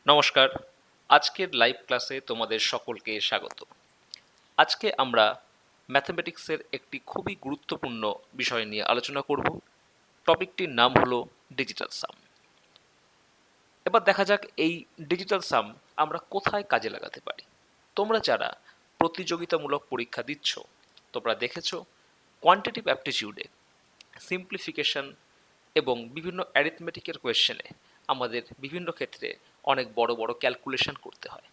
নমস্কার। আজকের লাইভ ক্লাসে তোমাদের সকলকে স্বাগত। আজকে আমরা ম্যাথমেটিক্সের একটি খুবই গুরুত্বপূর্ণ বিষয় নিয়ে আলোচনা করব। টপিকটির নাম হলো ডিজিটাল সাম। এবার দেখা যাক এই ডিজিটাল সাম আমরা কোথায় কাজে লাগাতে পারি। তোমরা যারা প্রতিযোগিতামূলক পরীক্ষা দিচ্ছ, তোমরা দেখেছো কোয়ান্টিটিভ অ্যাপটিটিউডে সিম্পলিফিকেশন এবং বিভিন্ন অ্যারিথমেটিকের কোয়েশ্চেনে আমাদের বিভিন্ন ক্ষেত্রে অনেক বড় বড় ক্যালকুলেশন করতে হয়।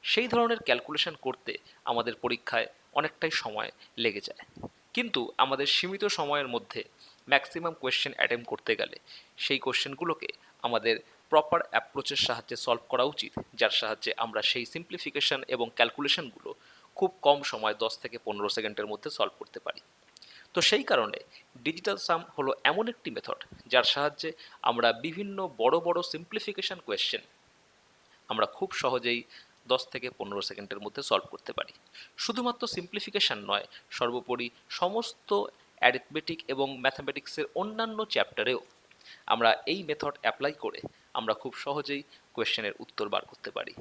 সেই ধরনের ক্যালকুলেশন করতে আমাদের পরীক্ষায় অনেকটাই সময় লেগে যায়, কিন্তু আমাদের সীমিত সময়ের মধ্যে ম্যাক্সিমাম কোয়েশ্চেন অ্যাটেম্প করতে গেলে সেই কোয়েশ্চেনগুলোকে আমাদের প্রপার অ্যাপ্রোচের সাহায্যে সলভ করা উচিত, যার সাহায্যে আমরা সেই সিম্পলিফিকেশন এবং ক্যালকুলেশনগুলো খুব কম সময় 10 থেকে 15 সেকেন্ডের মধ্যে সলভ করতে পারি। তো সেই কারণে ডিজিটাল সাম হলো এমন একটি মেথড যার সাহায্যে আমরা বিভিন্ন বড় বড় সিম্পলিফিকেশন কোয়েশ্চেন আমরা খুব সহজেই 10 থেকে 15 সেকেন্ডের মধ্যে সলভ করতে পারি। শুধুমাত্র সিম্পলিফিকেশন নয়, সর্বোপরি সমস্ত অ্যারিথমেটিক এবং ম্যাথামেটিক্সের অন্যান্য চ্যাপ্টারেও আমরা এই মেথড অ্যাপ্লাই করে আমরা খুব সহজেই কোয়েশ্চেনের উত্তর বার করতে পারি।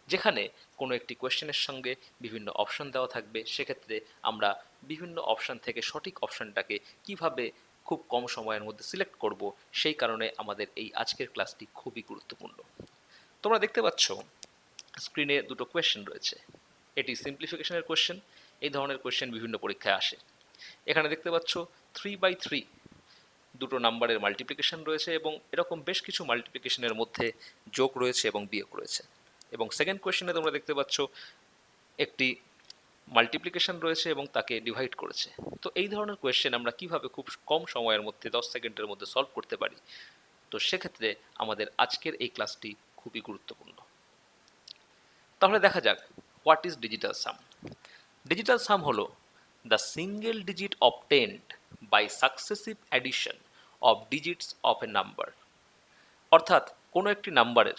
যেখানে কোনো একটি কোয়েশ্চেনের সঙ্গে বিভিন্ন অপশন দেওয়া থাকবে, সেক্ষেত্রে আমরা বিভিন্ন অপশন থেকে সঠিক অপশনটাকে কিভাবে খুব কম সময়ের মধ্যে সিলেক্ট করব, সেই কারণে আমাদের এই আজকের ক্লাসটি খুবই গুরুত্বপূর্ণ। তোমরা দেখতে পাচ্ছ স্ক্রিনে দুটো কোয়েশ্চেন রয়েছে। এটি সিম্পলিফিকেশনের কোয়েশ্চেন। এই ধরনের কোয়েশ্চেন বিভিন্ন পরীক্ষায় আসে। এখানে দেখতে পাচ্ছ 3/3 দুটো নাম্বারের মাল্টিপ্লিকেশন রয়েছে এবং এরকম বেশ কিছু মাল্টিপ্লিকেশনের মধ্যে যোগ রয়েছে এবং বিয়োগ রয়েছে। এবং সেকেন্ড কোয়েশ্চেনে তোমরা দেখতে পাচ্ছ একটি মাল্টিপ্লিকেশন রয়েছে এবং তাকে ডিভাইড করেছে। তো এই ধরনের কোয়েশ্চেন আমরা কিভাবে খুব কম সময়ের মধ্যে 10 সেকেন্ডের মধ্যে সলভ করতে পারি, তো সেক্ষেত্রে আমাদের আজকের এই ক্লাসটি খুবই গুরুত্বপূর্ণ। তাহলে দেখা যাক what is digital sum. Digital sum হলো the single digit obtained by successive addition of digits of a number. অর্থাৎ কোনো একটি নাম্বারের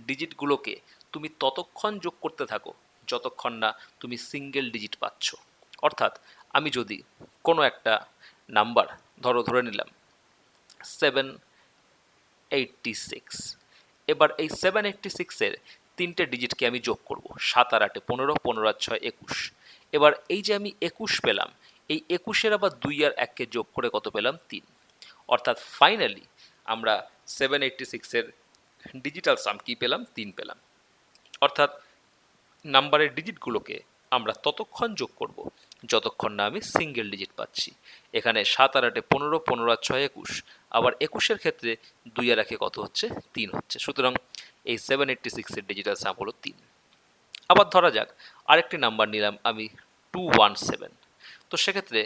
ডিজিটগুলোকে তুমি ততক্ষণ যোগ করতে থাকো যতক্ষণ না তুমি সিঙ্গেল ডিজিট পাচ্ছ। অর্থাৎ আমি যদি কোনো একটা নাম্বার ধরে নিলাম 786, এবার এই 786-এর তিনটে ডিজিটকে আমি যোগ করব। 7 আর 8 15, 15 আর 6 21। এবার এই যে আমি 21 পেলাম, এই 21-এর আবার 2 আর 1কে যোগ করে কত পেলাম? 3। অর্থাৎ ফাইনালি আমরা 786-এর ডিজিটাল সাম কি পেলাম? 3 পেলাম। অর্থাৎ নাম্বারের ডিজিটগুলোকে আমরা ততক্ষণ যোগ করব যতক্ষণ না আমি সিঙ্গেল ডিজিট পাচ্ছি। এখানে 7 আর 8 15, 15 আর 6 21, আবার 21-এর ক্ষেত্রে 2 আর 1 কত হচ্ছে? 3 হচ্ছে। সুতরাং এই 786-এর ডিজিটাল সাম হলো 3। আবার ধরা যাক আরেকটি নাম্বার নিলাম আমি 217। তো সেক্ষেত্রে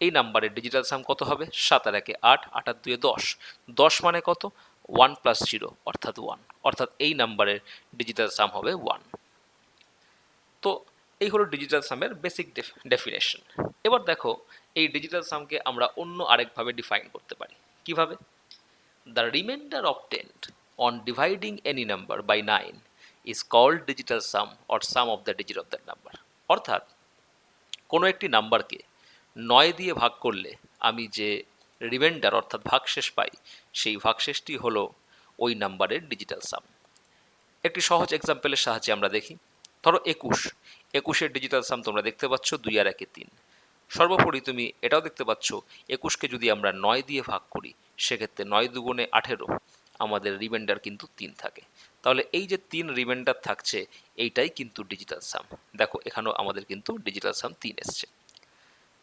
এই নাম্বারের ডিজিটাল সাম কত হবে? 7 আর 1 8, 8 আর 2 10। 10 মানে কত? 1 প্লাস 0 অর্থাৎ 1। অর্থাৎ এই নাম্বারের ডিজিটাল সাম হবে 1। তো এই হলো ডিজিটাল সামের বেসিক ডেফিনেশন। এবার দেখো এই ডিজিটাল সামকে আমরা অন্য আরেকভাবে ডিফাইন করতে পারি। কিভাবে? The remainder obtained on dividing any number by 9 is called digital sum or sum of the digit of that number. অর্থাৎ কোনো একটি নাম্বারকে 9 দিয়ে ভাগ করলে আমি যে রিমাইন্ডার অর্থাৎ ভাগশেষ পাই, সেই ভাগশেষটি হলো ওই নাম্বারের ডিজিটাল সাম। একটি সহজ এক্সাম্পলের সাহায্যে আমরা দেখি। ধরো 21-এর ডিজিটাল সাম তোমরা দেখতে পাচ্ছ 2 আর 1 3। সর্বোপরি তুমি এটাও দেখতে পাচ্ছ 21কে যদি আমরা 9 দিয়ে ভাগ করি, সেক্ষেত্রে 9 দুগুণে 18, আমাদের রিমাইন্ডার কিন্তু 3 থাকে। তাহলে এই যে 3 রিমাইন্ডার থাকছে, এইটাই কিন্তু ডিজিটাল সাম। দেখো এখানেও আমাদের কিন্তু ডিজিটাল সাম 3 এসছে।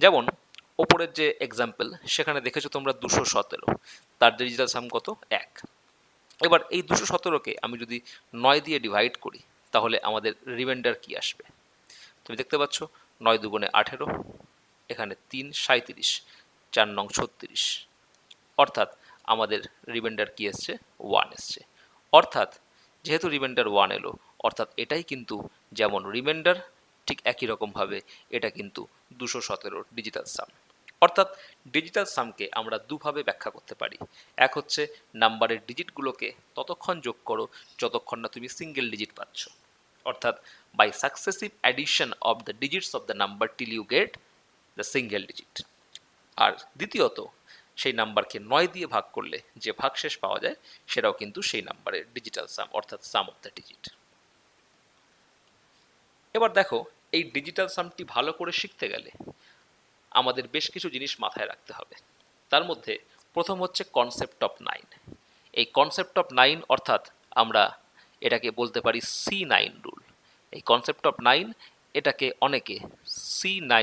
যেমন ওপরের যে এক্সাম্পল, সেখানে দেখেছো তোমরা 217, তার ডিজিটাল সাম কত? 1। এবার এই 217কে আমি যদি 9 দিয়ে ডিভাইড করি, তাহলে আমাদের রিমাইন্ডার কি আসবে? তুমি দেখতে পাচ্ছ 9 দুগুণে 18, এখানে 3 37, 4 নং 36। অর্থাৎ আমাদের রিমাইন্ডার কি এসছে? 1 এসছে। অর্থাৎ যেহেতু রিমাইন্ডার 1 এলো, অর্থাৎ এটাই কিন্তু যেমন রিমাইন্ডার, ঠিক একই রকমভাবে এটা কিন্তু 217 ডিজিটাল সাম। অর্থাৎ ডিজিটাল সামকে আমরা দুভাবে ব্যাখ্যা করতে পারি। এক হচ্ছে নাম্বারের ডিজিটগুলোকে ততক্ষণ যোগ করো যতক্ষণ না তুমি সিঙ্গেল ডিজিট পাচ্ছ, অর্থাৎ by successive addition of the digits of the number till you get the single digit. আর দ্বিতীয়ত, সেই নাম্বারকে 9 দিয়ে ভাগ করলে যে ভাগশেষ পাওয়া যায় সেটাও কিন্তু সেই নাম্বারের ডিজিটাল সাম অর্থাৎ সাম অফ দ্য ডিজিট। এবার দেখো, এই ডিজিটাল সামটি ভালো করে শিখতে গেলে আমাদের বেশ কিছু জিনিস মাথায় রাখতে হবে। তার মধ্যে প্রথম হচ্ছে কনসেপ্ট অফ 9। এই কনসেপ্ট অফ 9 অর্থাৎ আমরা এটাকে বলতে পারি C9 রুল। এই কনসেপ্ট অফ 9 এটাকে অনেকে C9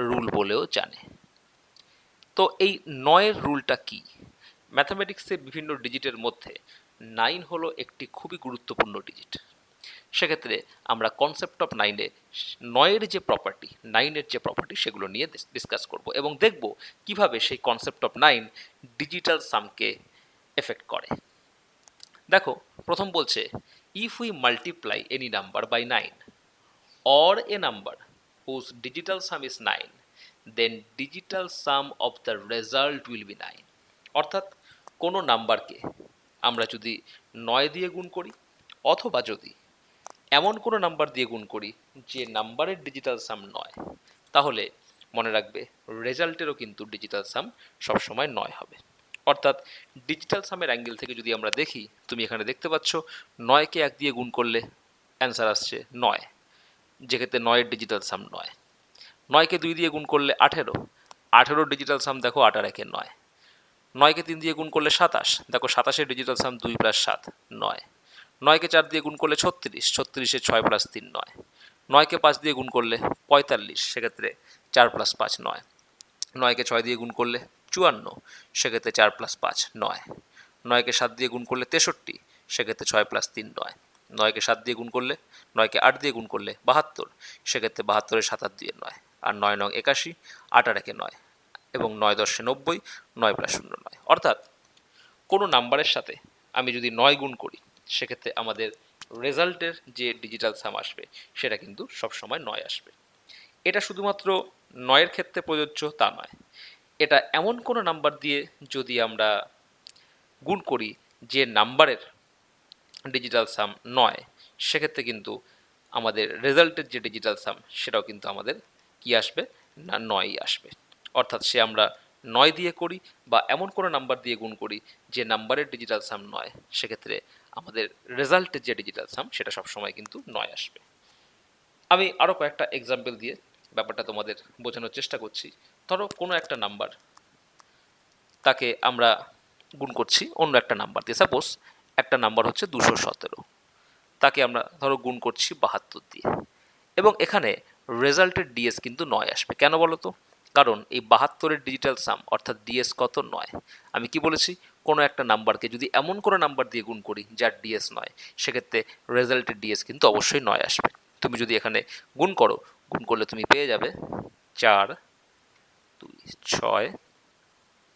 রুল বলেও জানে। তো এই 9 রুলটা কি? ম্যাথামেটিক্সের বিভিন্ন ডিজিটের মধ্যে 9 হলো একটি খুবই গুরুত্বপূর্ণ ডিজিট। সেক্ষেত্রে আমরা কনসেপ্ট অফ 9-এ 9-এর যে প্রপার্টি, 9-এর যে প্রপার্টি সেগুলো নিয়ে ডিসকাস করব এবং দেখব কিভাবে সেই কনসেপ্ট অফ 9 ডিজিটাল সামকে এফেক্ট করে। দেখো, প্রথম বলছে if we multiply any number by 9 or a number whose digital sum is 9, then digital sum of the result will be 9। অর্থাৎ কোনো নাম্বারকে আমরা যদি 9 দিয়ে গুণ করি অথবা যদি এমন কোনো নাম্বার দিয়ে গুণ করি যে নাম্বারের ডিজিটাল সাম 9, তাহলে মনে রাখবে রেজাল্টেরও কিন্তু ডিজিটাল সাম সবসময় 9 হবে। অর্থাৎ ডিজিটাল সামের অ্যাঙ্গেল থেকে যদি আমরা দেখি, তুমি এখানে দেখতে পাচ্ছ 9কে 1 দিয়ে গুণ করলে অ্যান্সার আসছে 9, যেক্ষেত্রে 9-এর ডিজিটাল সাম 9। 9কে 2 দিয়ে গুণ করলে 18, 18-র ডিজিটাল সাম দেখো 8 আর 1-এ 9। 9কে 3 দিয়ে গুণ করলে 27, দেখো 27-এর ডিজিটাল সাম 2 + 7 9। 9কে 4 দিয়ে গুণ করলে 36, 36-এ 6 + 3 9। 9কে 5 দিয়ে গুণ করলে 45, সেক্ষেত্রে 4 + 5 9। 9কে 6 দিয়ে গুণ করলে 54, সেক্ষেত্রে 4 + 5 9। 9কে 7 দিয়ে গুণ করলে 63, সেক্ষেত্রে 6 + 3 9। 9কে 7 দিয়ে গুণ করলে 9কে 8 দিয়ে গুণ করলে 72, সেক্ষেত্রে 72-এর 7 আর 2 9, আর 9 9 81, 8 আর 1-এ 9 এবং 9 10 90, 9 + 0 9। অর্থাৎ কোনো নাম্বারের সাথে আমি যদি 9 গুণ করি সেক্ষেত্রে আমাদের রেজাল্টের যে ডিজিটাল সাম আসবে সেটা কিন্তু সবসময় 9 আসবে। এটা শুধুমাত্র 9-এর ক্ষেত্রে প্রযোজ্য তা নয়, এটা এমন কোনো নাম্বার দিয়ে যদি আমরা গুণ করি যে নাম্বারের ডিজিটাল সাম 9, সেক্ষেত্রে কিন্তু আমাদের রেজাল্টের যে ডিজিটাল সাম সেটাও কিন্তু আমাদের কি আসবে না 9ই আসবে। অর্থাৎ সে আমরা 9 দিয়ে করি বা এমন কোনো নাম্বার দিয়ে গুণ করি যে নাম্বারের ডিজিটাল সাম 9, সেক্ষেত্রে আমাদের রেজাল্টের যে ডিজিটাল সাম সেটা সবসময় কিন্তু 9 আসবে। আমি আরও কয়েকটা এক্সাম্পল দিয়ে ব্যাপারটা তোমাদের বোঝানোর চেষ্টা করছি। ধরো কোনো একটা নাম্বার, তাকে আমরা গুণ করছি অন্য একটা নাম্বার দিয়ে। সাপোজ একটা নাম্বার হচ্ছে 217, তাকে আমরা ধরো গুণ করছি 72 দিয়ে, এবং এখানে রেজাল্টের ডিএস কিন্তু 9 আসবে। কেন বলো তো? কারণ এই 72-এর ডিজিটাল সাম অর্থাৎ ডিএস কত? 9। আমি কি বলেছি? কোনো একটা নাম্বারকে যদি এমন কোনো নাম্বার দিয়ে গুণ করি যার ডিএস 9, সেক্ষেত্রে রেজাল্টের ডিএস কিন্তু অবশ্যই 9 আসবে। তুমি যদি এখানে গুণ করো, গুণ করলে তুমি পেয়ে যাবে 4 2 6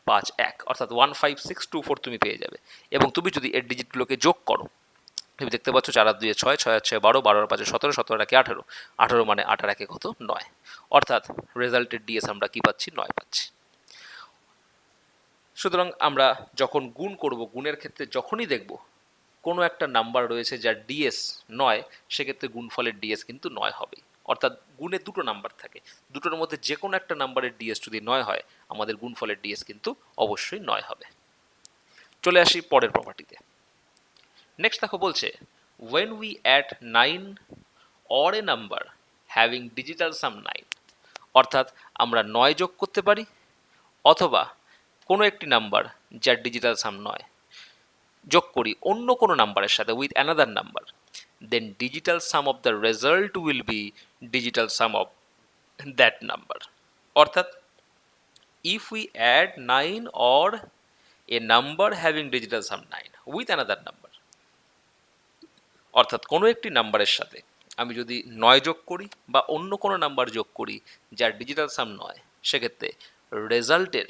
5 1, অর্থাৎ 15624 তুমি পেয়ে যাবে। এবং তুমি যদি এর ডিজিটগুলোকে যোগ করো, তুমি দেখতে পাচ্ছ 4 আর 2 6, 6 আর 6 12, 12 আর 5 17, 17 আর 18, 18 মানে 8 আর 1 কত? 9। অর্থাৎ রেজাল্টের ডিএস আমরা কি পাচ্ছি? 9 পাচ্ছি। সুতরাং আমরা যখন গুণ করব, গুণের ক্ষেত্রে যখনই দেখব কোনো একটা নাম্বার রয়েছে যার ডিএস 9, সেক্ষেত্রে গুণফলের ডিএস কিন্তু 9 হবেই। অর্থাৎ গুণে দুটো নাম্বার থাকে, দুটোর মধ্যে যে কোনো একটা নাম্বারের ডিএস যদি 9 হয়, আমাদের গুণফলের ডিএস কিন্তু অবশ্যই 9 হবে। চলে আসি পরের প্রপার্টিতে। নেক্সট দেখো বলছে when we add 9 or a number having digital sum 9, অর্থাৎ আমরা 9 যোগ করতে পারি অথবা কোনো একটি নাম্বার যার ডিজিটাল সাম 9 যোগ করি অন্য কোনো নাম্বারের সাথে with another number, then digital sum of the result will be digital sum of that number. অর্থাৎ if we add 9 or a number having digital sum 9 with another number, অর্থাৎ কোনো একটি নাম্বারের সাথে আমি যদি 9 যোগ করি বা অন্য কোনো নাম্বার যোগ করি যার ডিজিটাল সাম 9, সেক্ষেত্রে রেজাল্টের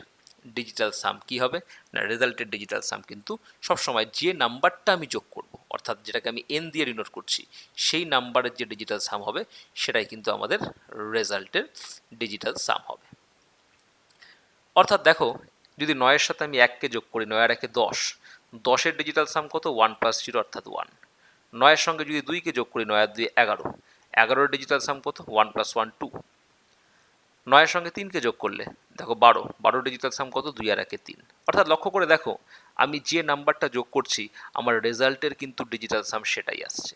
ডিজিটাল সাম কি হবে না রেজাল্টের ডিজিটাল সাম কিন্তু সবসময় যে নাম্বারটা আমি যোগ করব, অর্থাৎ যেটাকে আমি এন দিয়ে ডিনোট করছি, সেই নাম্বারের যে ডিজিটাল সাম হবে সেটাই কিন্তু আমাদের রেজাল্টের ডিজিটাল সাম হবে। অর্থাৎ দেখো, যদি 9-এর সাথে আমি 1কে যোগ করি, 9 আর 1-এ 10, 10-এর ডিজিটাল সাম কত? 1 + 0 অর্থাৎ 1। 9-এর সঙ্গে যদি 2কে যোগ করি, 9 আর 2 11, 11-এর ডিজিটাল সাম কত? 1 + 1 2। 9-এর সঙ্গে 3কে যোগ করলে দেখো 12 ডিজিটাল সাম কত, 2 আর 1 3। অর্থাৎ লক্ষ্য করে দেখো আমি যে নাম্বারটা যোগ করছি আমার রেজাল্টের কিন্তু ডিজিটাল সাম সেটাই আসছে।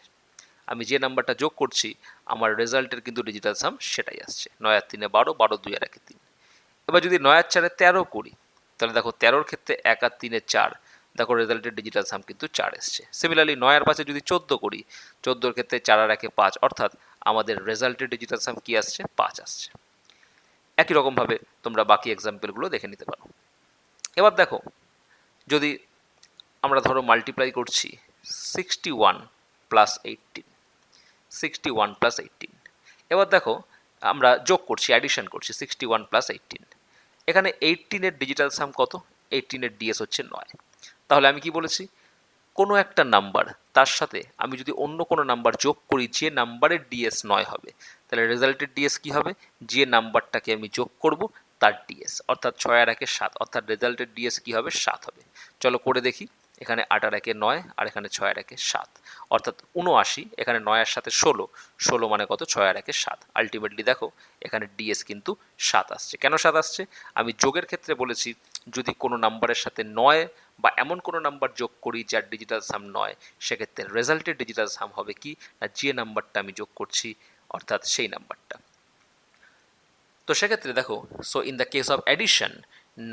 আমি যে নাম্বারটা যোগ করছি আমার রেজাল্টের কিন্তু ডিজিটাল সাম সেটাই আসছে। 9 আর 3 12, 12 2 আর 1 3। এবার যদি 9 আর 4 13 করি তাহলে দেখো 13-র ক্ষেত্রে 1 আর 3 4, দেখো রেজাল্টের ডিজিটাল সাম কিন্তু 4 এসছে। সিমিলারলি 9 আর 5 যদি 14 করি, 14-র ক্ষেত্রে 4 আর 1 5, অর্থাৎ আমাদের রেজাল্টের ডিজিটাল সাম কি আসছে, 5 আসছে। একই রকমভাবে তোমরা বাকি এক্সাম্পলগুলো দেখে নিতে পারো। এবার দেখো যদি আমরা ধরো মাল্টিপ্লাই করছি 61 প্লাস 18, 61 প্লাস 18। এবার দেখো আমরা যোগ করছি, অ্যাডিশন করছি 61 প্লাস 18। এখানে 18-এর ডিজিটাল সাম কত, 18-এর ডিএস হচ্ছে 9। তাহলে আমি কি বলেছি, কোনো একটা নাম্বার তার সাথে আমি যদি অন্য কোনো নাম্বার যোগ করি যে নাম্বারের ডিএস 9 হবে, তাহলে রেজাল্টের ডিএস কি হবে, যে নাম্বারটাকে আমি যোগ করব তার ডিএস, অর্থাৎ 6 আর 1 7, অর্থাৎ রেজাল্টের ডিএস কি হবে, 7 হবে। চলো করে দেখি, এখানে 8 আর 1 9 আর এখানে 6 আর 1 7, অর্থাৎ 79। এখানে 9 আর 7 16, 16 মানে কত, 6 আর 1 7। আলটিমেটলি দেখো এখানে ডিএস কিন্তু 7 আসছে। কেন 7 আসছে, আমি যোগের ক্ষেত্রে বলেছি যদি কোনো নাম্বারের সাথে 9 বা এমন কোনো নাম্বার যোগ করি যার ডিজিটাল সাম 9, সেক্ষেত্রে রেজাল্টের ডিজিটাল সাম হবে কি না, যে নাম্বারটা আমি যোগ করছি অর্থাৎ সেই নাম্বারটা। তো সেক্ষেত্রে দেখো, so in the case of addition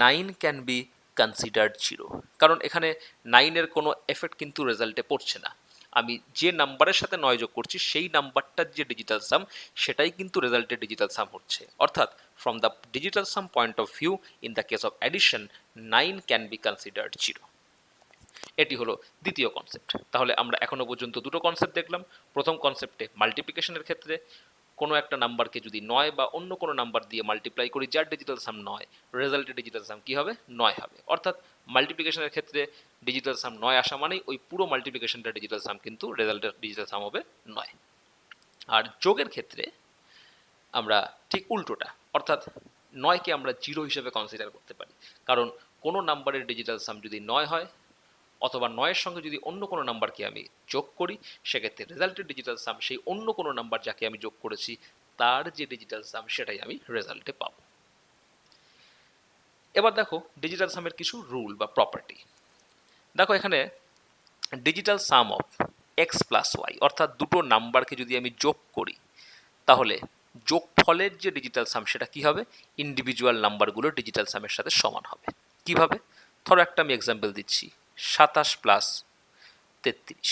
9 can be considered 0, কারণ এখানে 9-এর কোনো এফেক্ট কিন্তু রেজাল্টে পড়ছে না। আমি যে নাম্বারের সাথে 9 যোগ করছি সেই নাম্বারটার যে ডিজিটাল সাম সেটাই কিন্তু রেজাল্টের ডিজিটাল সাম হচ্ছে। অর্থাৎ from the digital some point of view in the case of addition 9 can be considered 0। এটি হলো দ্বিতীয় কনসেপ্ট। তাহলে আমরা এখনো পর্যন্ত দুটো কনসেপ্ট দেখলাম। প্রথম কনসেপ্টে মাল্টিপ্লিকেশনের ক্ষেত্রে কোনো একটা নাম্বারকে যদি 9 বা অন্য কোনো নাম্বার দিয়ে মাল্টিপ্লাই করি যার ডিজিটাল সাম 9, রেজাল্টের ডিজিটাল সাম কী হবে, 9 হবে। অর্থাৎ মাল্টিপ্লিকেশনের ক্ষেত্রে ডিজিটাল সাম 9 আসা মানেই ওই পুরো মাল্টিপ্লিকেশনটার ডিজিটাল সাম কিন্তু রেজাল্টের ডিজিটাল সাম হবে 9। আর যোগের ক্ষেত্রে আমরা ঠিক উল্টোটা, অর্থাৎ 9কে আমরা 0 হিসেবে কনসিডার করতে পারি, কারণ কোনো নাম্বারের ডিজিটাল সাম যদি 9 হয় অথবা 9-এর সঙ্গে যদি অন্য কোনো নাম্বারকে আমি যোগ করি, সেক্ষেত্রে রেজাল্টের ডিজিটাল সাম সেই অন্য কোনো নাম্বার যাকে আমি যোগ করেছি তার যে ডিজিটাল সাম সেটাই আমি রেজাল্টে পাবো। এবার দেখো ডিজিটাল সামের কিছু রুল বা প্রপার্টি। দেখো এখানে digital sum of x plus y, অর্থাৎ দুটো নাম্বারকে যদি আমি যোগ করি তাহলে যোগফলের যে ডিজিটাল সাম সেটা কি হবে, ইন্ডিভিজুয়াল নাম্বারগুলোর ডিজিটাল সামের সাথে সমান হবে। কিভাবে, ধরো একটা আমি এক্সাম্পল দিচ্ছি, 27 প্লাস 33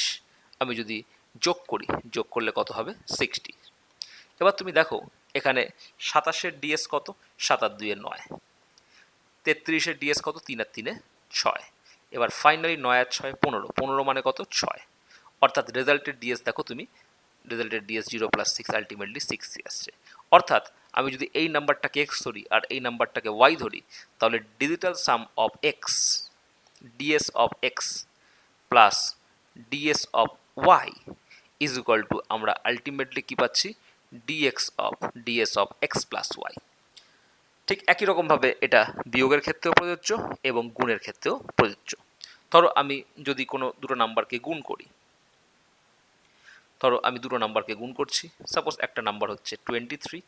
আমি যদি যোগ করি, যোগ করলে কত হবে, 60। এবার তুমি দেখো এখানে 27-এর ডিএস কত, 7 আর 2 9, 33-এর ডিএস কত, 3 আর 3 6। এবার ফাইনালি 9 আর 6 15, 15 মানে কত, 6। অর্থাৎ রেজাল্টের ডিএস দেখো তুমি, রেজাল্টের ডিএস 0 প্লাস 6, আলটিমেটলি 6 আসছে। অর্থাৎ আমি যদি এই নাম্বারটাকে এক্স ধরি আর এই নাম্বারটাকে ওয়াই ধরি, তাহলে digital sum of X, DS of x plus DS of Y is equal to আমরা আলটিমেটলি কী পাচ্ছি, DS of x plus Y. ঠিক একই রকমভাবে এটা বিয়োগের ক্ষেত্রেও প্রযোজ্য এবং গুণের ক্ষেত্রেও প্রযোজ্য। ধরো আমি যদি কোনো দুটো নাম্বারকে গুণ করি, ধরো আমি দুটো নাম্বারকে গুণ করছি, সাপোজ একটা নাম্বার হচ্ছে 23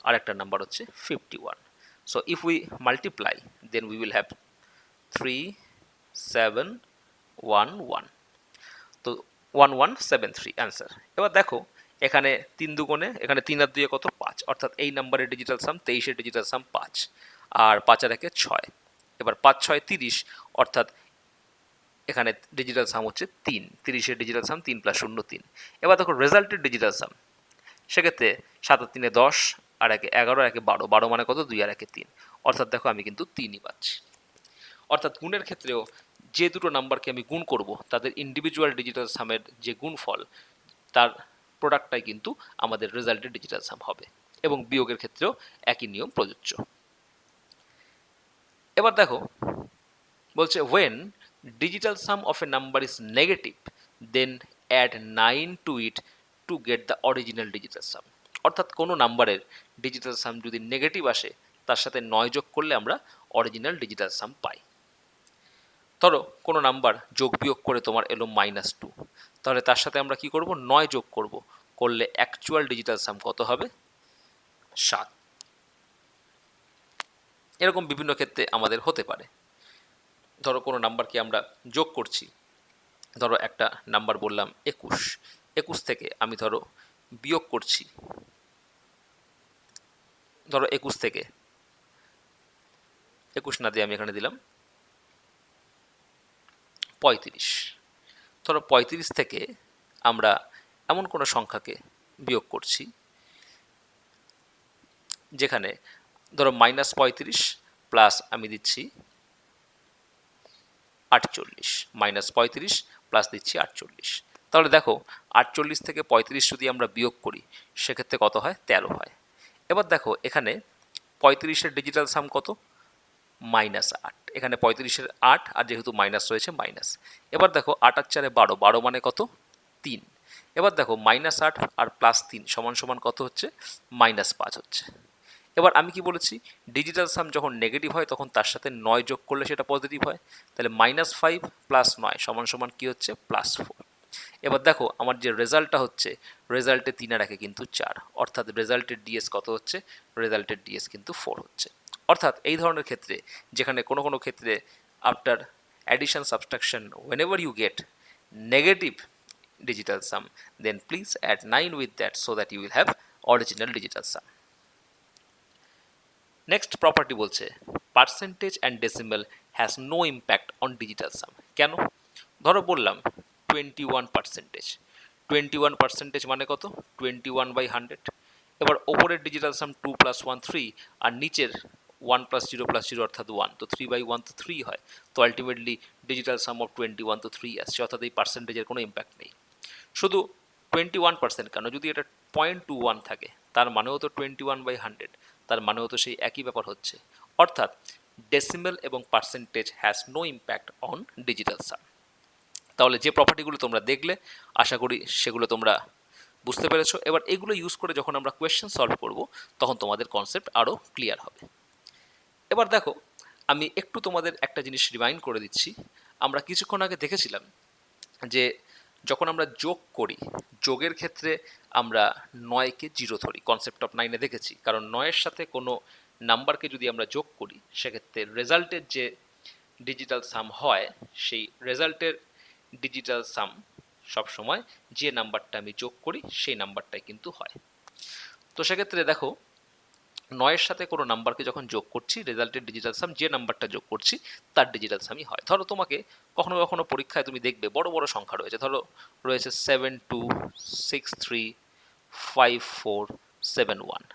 আর একটা নাম্বার হচ্ছে 51। So if we multiply then we will have 3 7 1 1, তো 1173 অ্যান্সার। এবার দেখো এখানে 3 দুগুণে, এখানে 3 আর 2 কত, 5, অর্থাৎ এই নাম্বারের ডিজিটাল সাম 23-এর ডিজিটাল সাম 5 আর 5 আর 1 6। এবার 5 6 30, অর্থাৎ এখানে ডিজিটাল সাম হচ্ছে 3, 30-এর ডিজিটাল সাম 3 প্লাস 0 3। এবার দেখো রেজাল্টের ডিজিটাল সাম, সেক্ষেত্রে 7 আর 3 10 আর 1 11 আর 1 12, 12 মানে কত, 2 আর 1 3, অর্থাৎ দেখো আমি কিন্তু 3ই পাচ্ছি। অর্থাৎ গুণের ক্ষেত্রেও যে দুটো নাম্বারকে আমি গুণ করব তাদের ইন্ডিভিজুয়াল ডিজিটাল সামের যে গুণফল তার প্রোডাক্টটাই কিন্তু আমাদের রেজাল্টের ডিজিটাল সাম হবে, এবং বিয়োগের ক্ষেত্রেও একই নিয়ম প্রযোজ্য। এবার দেখো বলছে when digital sum of a number is negative then add 9 to it to get the original digital sum, অর্থাৎ কোনো নাম্বারের ডিজিটাল সাম যদি নেগেটিভ আসে তার সাথে 9 যোগ করলে আমরা অরিজিনাল ডিজিটাল সাম পাই। ধরো কোনো নাম্বার যোগ বিয়োগ করে তোমার এলো -2, তাহলে তার সাথে আমরা কি করব, 9 যোগ করব, করলে অ্যাকচুয়াল ডিজিটাল সাম কত হবে, 7। এরকম বিভিন্ন ক্ষেত্রে আমাদের হতে পারে। ধরো কোনো নাম্বারকে আমরা যোগ করছি, ধরো একটা নাম্বার বললাম 21, 21 থেকে আমি ধরো বিয়োগ করছি, ধরো 21 থেকে 21 না দিয়ে আমি এখানে দিলাম 35। ধরো 35 থেকে আমরা এমন কোনো সংখ্যাকে বিয়োগ করছি যেখানে ধরো -35 প্লাস আমি দিচ্ছি 48, -35 প্লাস দিচ্ছি 48। তাহলে দেখো 48 থেকে 35 যদি আমরা বিয়োগ করি সেক্ষেত্রে কত হয়? 13 হয়। এবার দেখো এখানে 35-এর ডিজিটাল সাম কত? -8। এখানে 35-এর 8 আর যেহেতু মাইনাস রয়েছে মাইনাস। এবার দেখো 8 আর 4-এ 12, 12 মানে কত? 3। এবার দেখো -8 আর +3 সমান সমান কত হচ্ছে? -5 হচ্ছে। এবার আমি কি বলেছি? ডিজিটাল সাম যখন নেগেটিভ হয় তখন তার সাথে 9 যোগ করলে সেটা পজিটিভ হয়। তাহলে -5 + 9 সমান সমান কি হচ্ছে? +4। এবার দেখো আমার যে রেজাল্টটা হচ্ছে, রেজাল্টে 3 আর 1 কিন্তু 4, অর্থাৎ রেজাল্টের ডিএস কত হচ্ছে? রেজাল্টের ডিএস কিন্তু 4 হচ্ছে। অর্থাৎ এই ধরনের ক্ষেত্রে, যেখানে কোনো কোনো ক্ষেত্রে after addition subtraction whenever you get negative digital sum, then please add 9 with that so that you will have original digital sum. Next property বলছে percentage and decimal has no impact on digital sum. কেন? ধরো বললাম 21%। 21% মানে কত? 21/100। এবার ওপরের digital সাম 2 + 1 3 আর নিচের 1 + 0 + 0 অর্থাৎ 1, তো 3/1 তো 3 হয়। তো আলটিমেটলি ডিজিটাল সাম অফ 21 তো 3 আসছে, অর্থাৎ এই পার্সেন্টেজের কোনো ইম্প্যাক্ট নেই। শুধু 21% কেন, যদি এটা 0.21 থাকে তার মানেও তো 21/100, তার মানেও তো সেই একই ব্যাপার হচ্ছে। অর্থাৎ ডেসিমেল এবং percentage has no impact on digital sum. তাহলে যে প্রপার্টিগুলো তোমরা দেখলে আশা করি সেগুলো তোমরা বুঝতে পেরেছো। এবার এগুলো ইউজ করে যখন আমরা কোয়েশ্চেন সলভ করব তখন তোমাদের কনসেপ্ট আরও ক্লিয়ার হবে। এবার দেখো আমি একটু তোমাদের একটা জিনিস রিমাইন্ড করে দিচ্ছি। আমরা কিছুক্ষণ আগে দেখেছিলাম যে যখন আমরা যোগ করি, যোগের ক্ষেত্রে আমরা 9কে 0 ধরি, কনসেপ্ট অফ 9-এ দেখেছি। কারণ 9-এর সাথে কোনো নাম্বারকে যদি আমরা যোগ করি সেক্ষেত্রে রেজাল্টের যে ডিজিটাল সাম হয়, সেই রেজাল্টের ডিজিটাল সাম সবসময় যে নাম্বারটা আমি যোগ করি সেই নাম্বারটাই কিন্তু হয়। তো সেক্ষেত্রে দেখো 9-এর সাথে কোনো নাম্বারকে যখন যোগ করছি, রেজাল্টের ডিজিটাল সাম যে নাম্বারটা যোগ করছি তার ডিজিটাল সামই হয়। ধরো তোমাকে কখনো কখনো পরীক্ষায় তুমি দেখবে বড় বড় সংখ্যা রয়েছে, ধরো রয়েছে 72635471,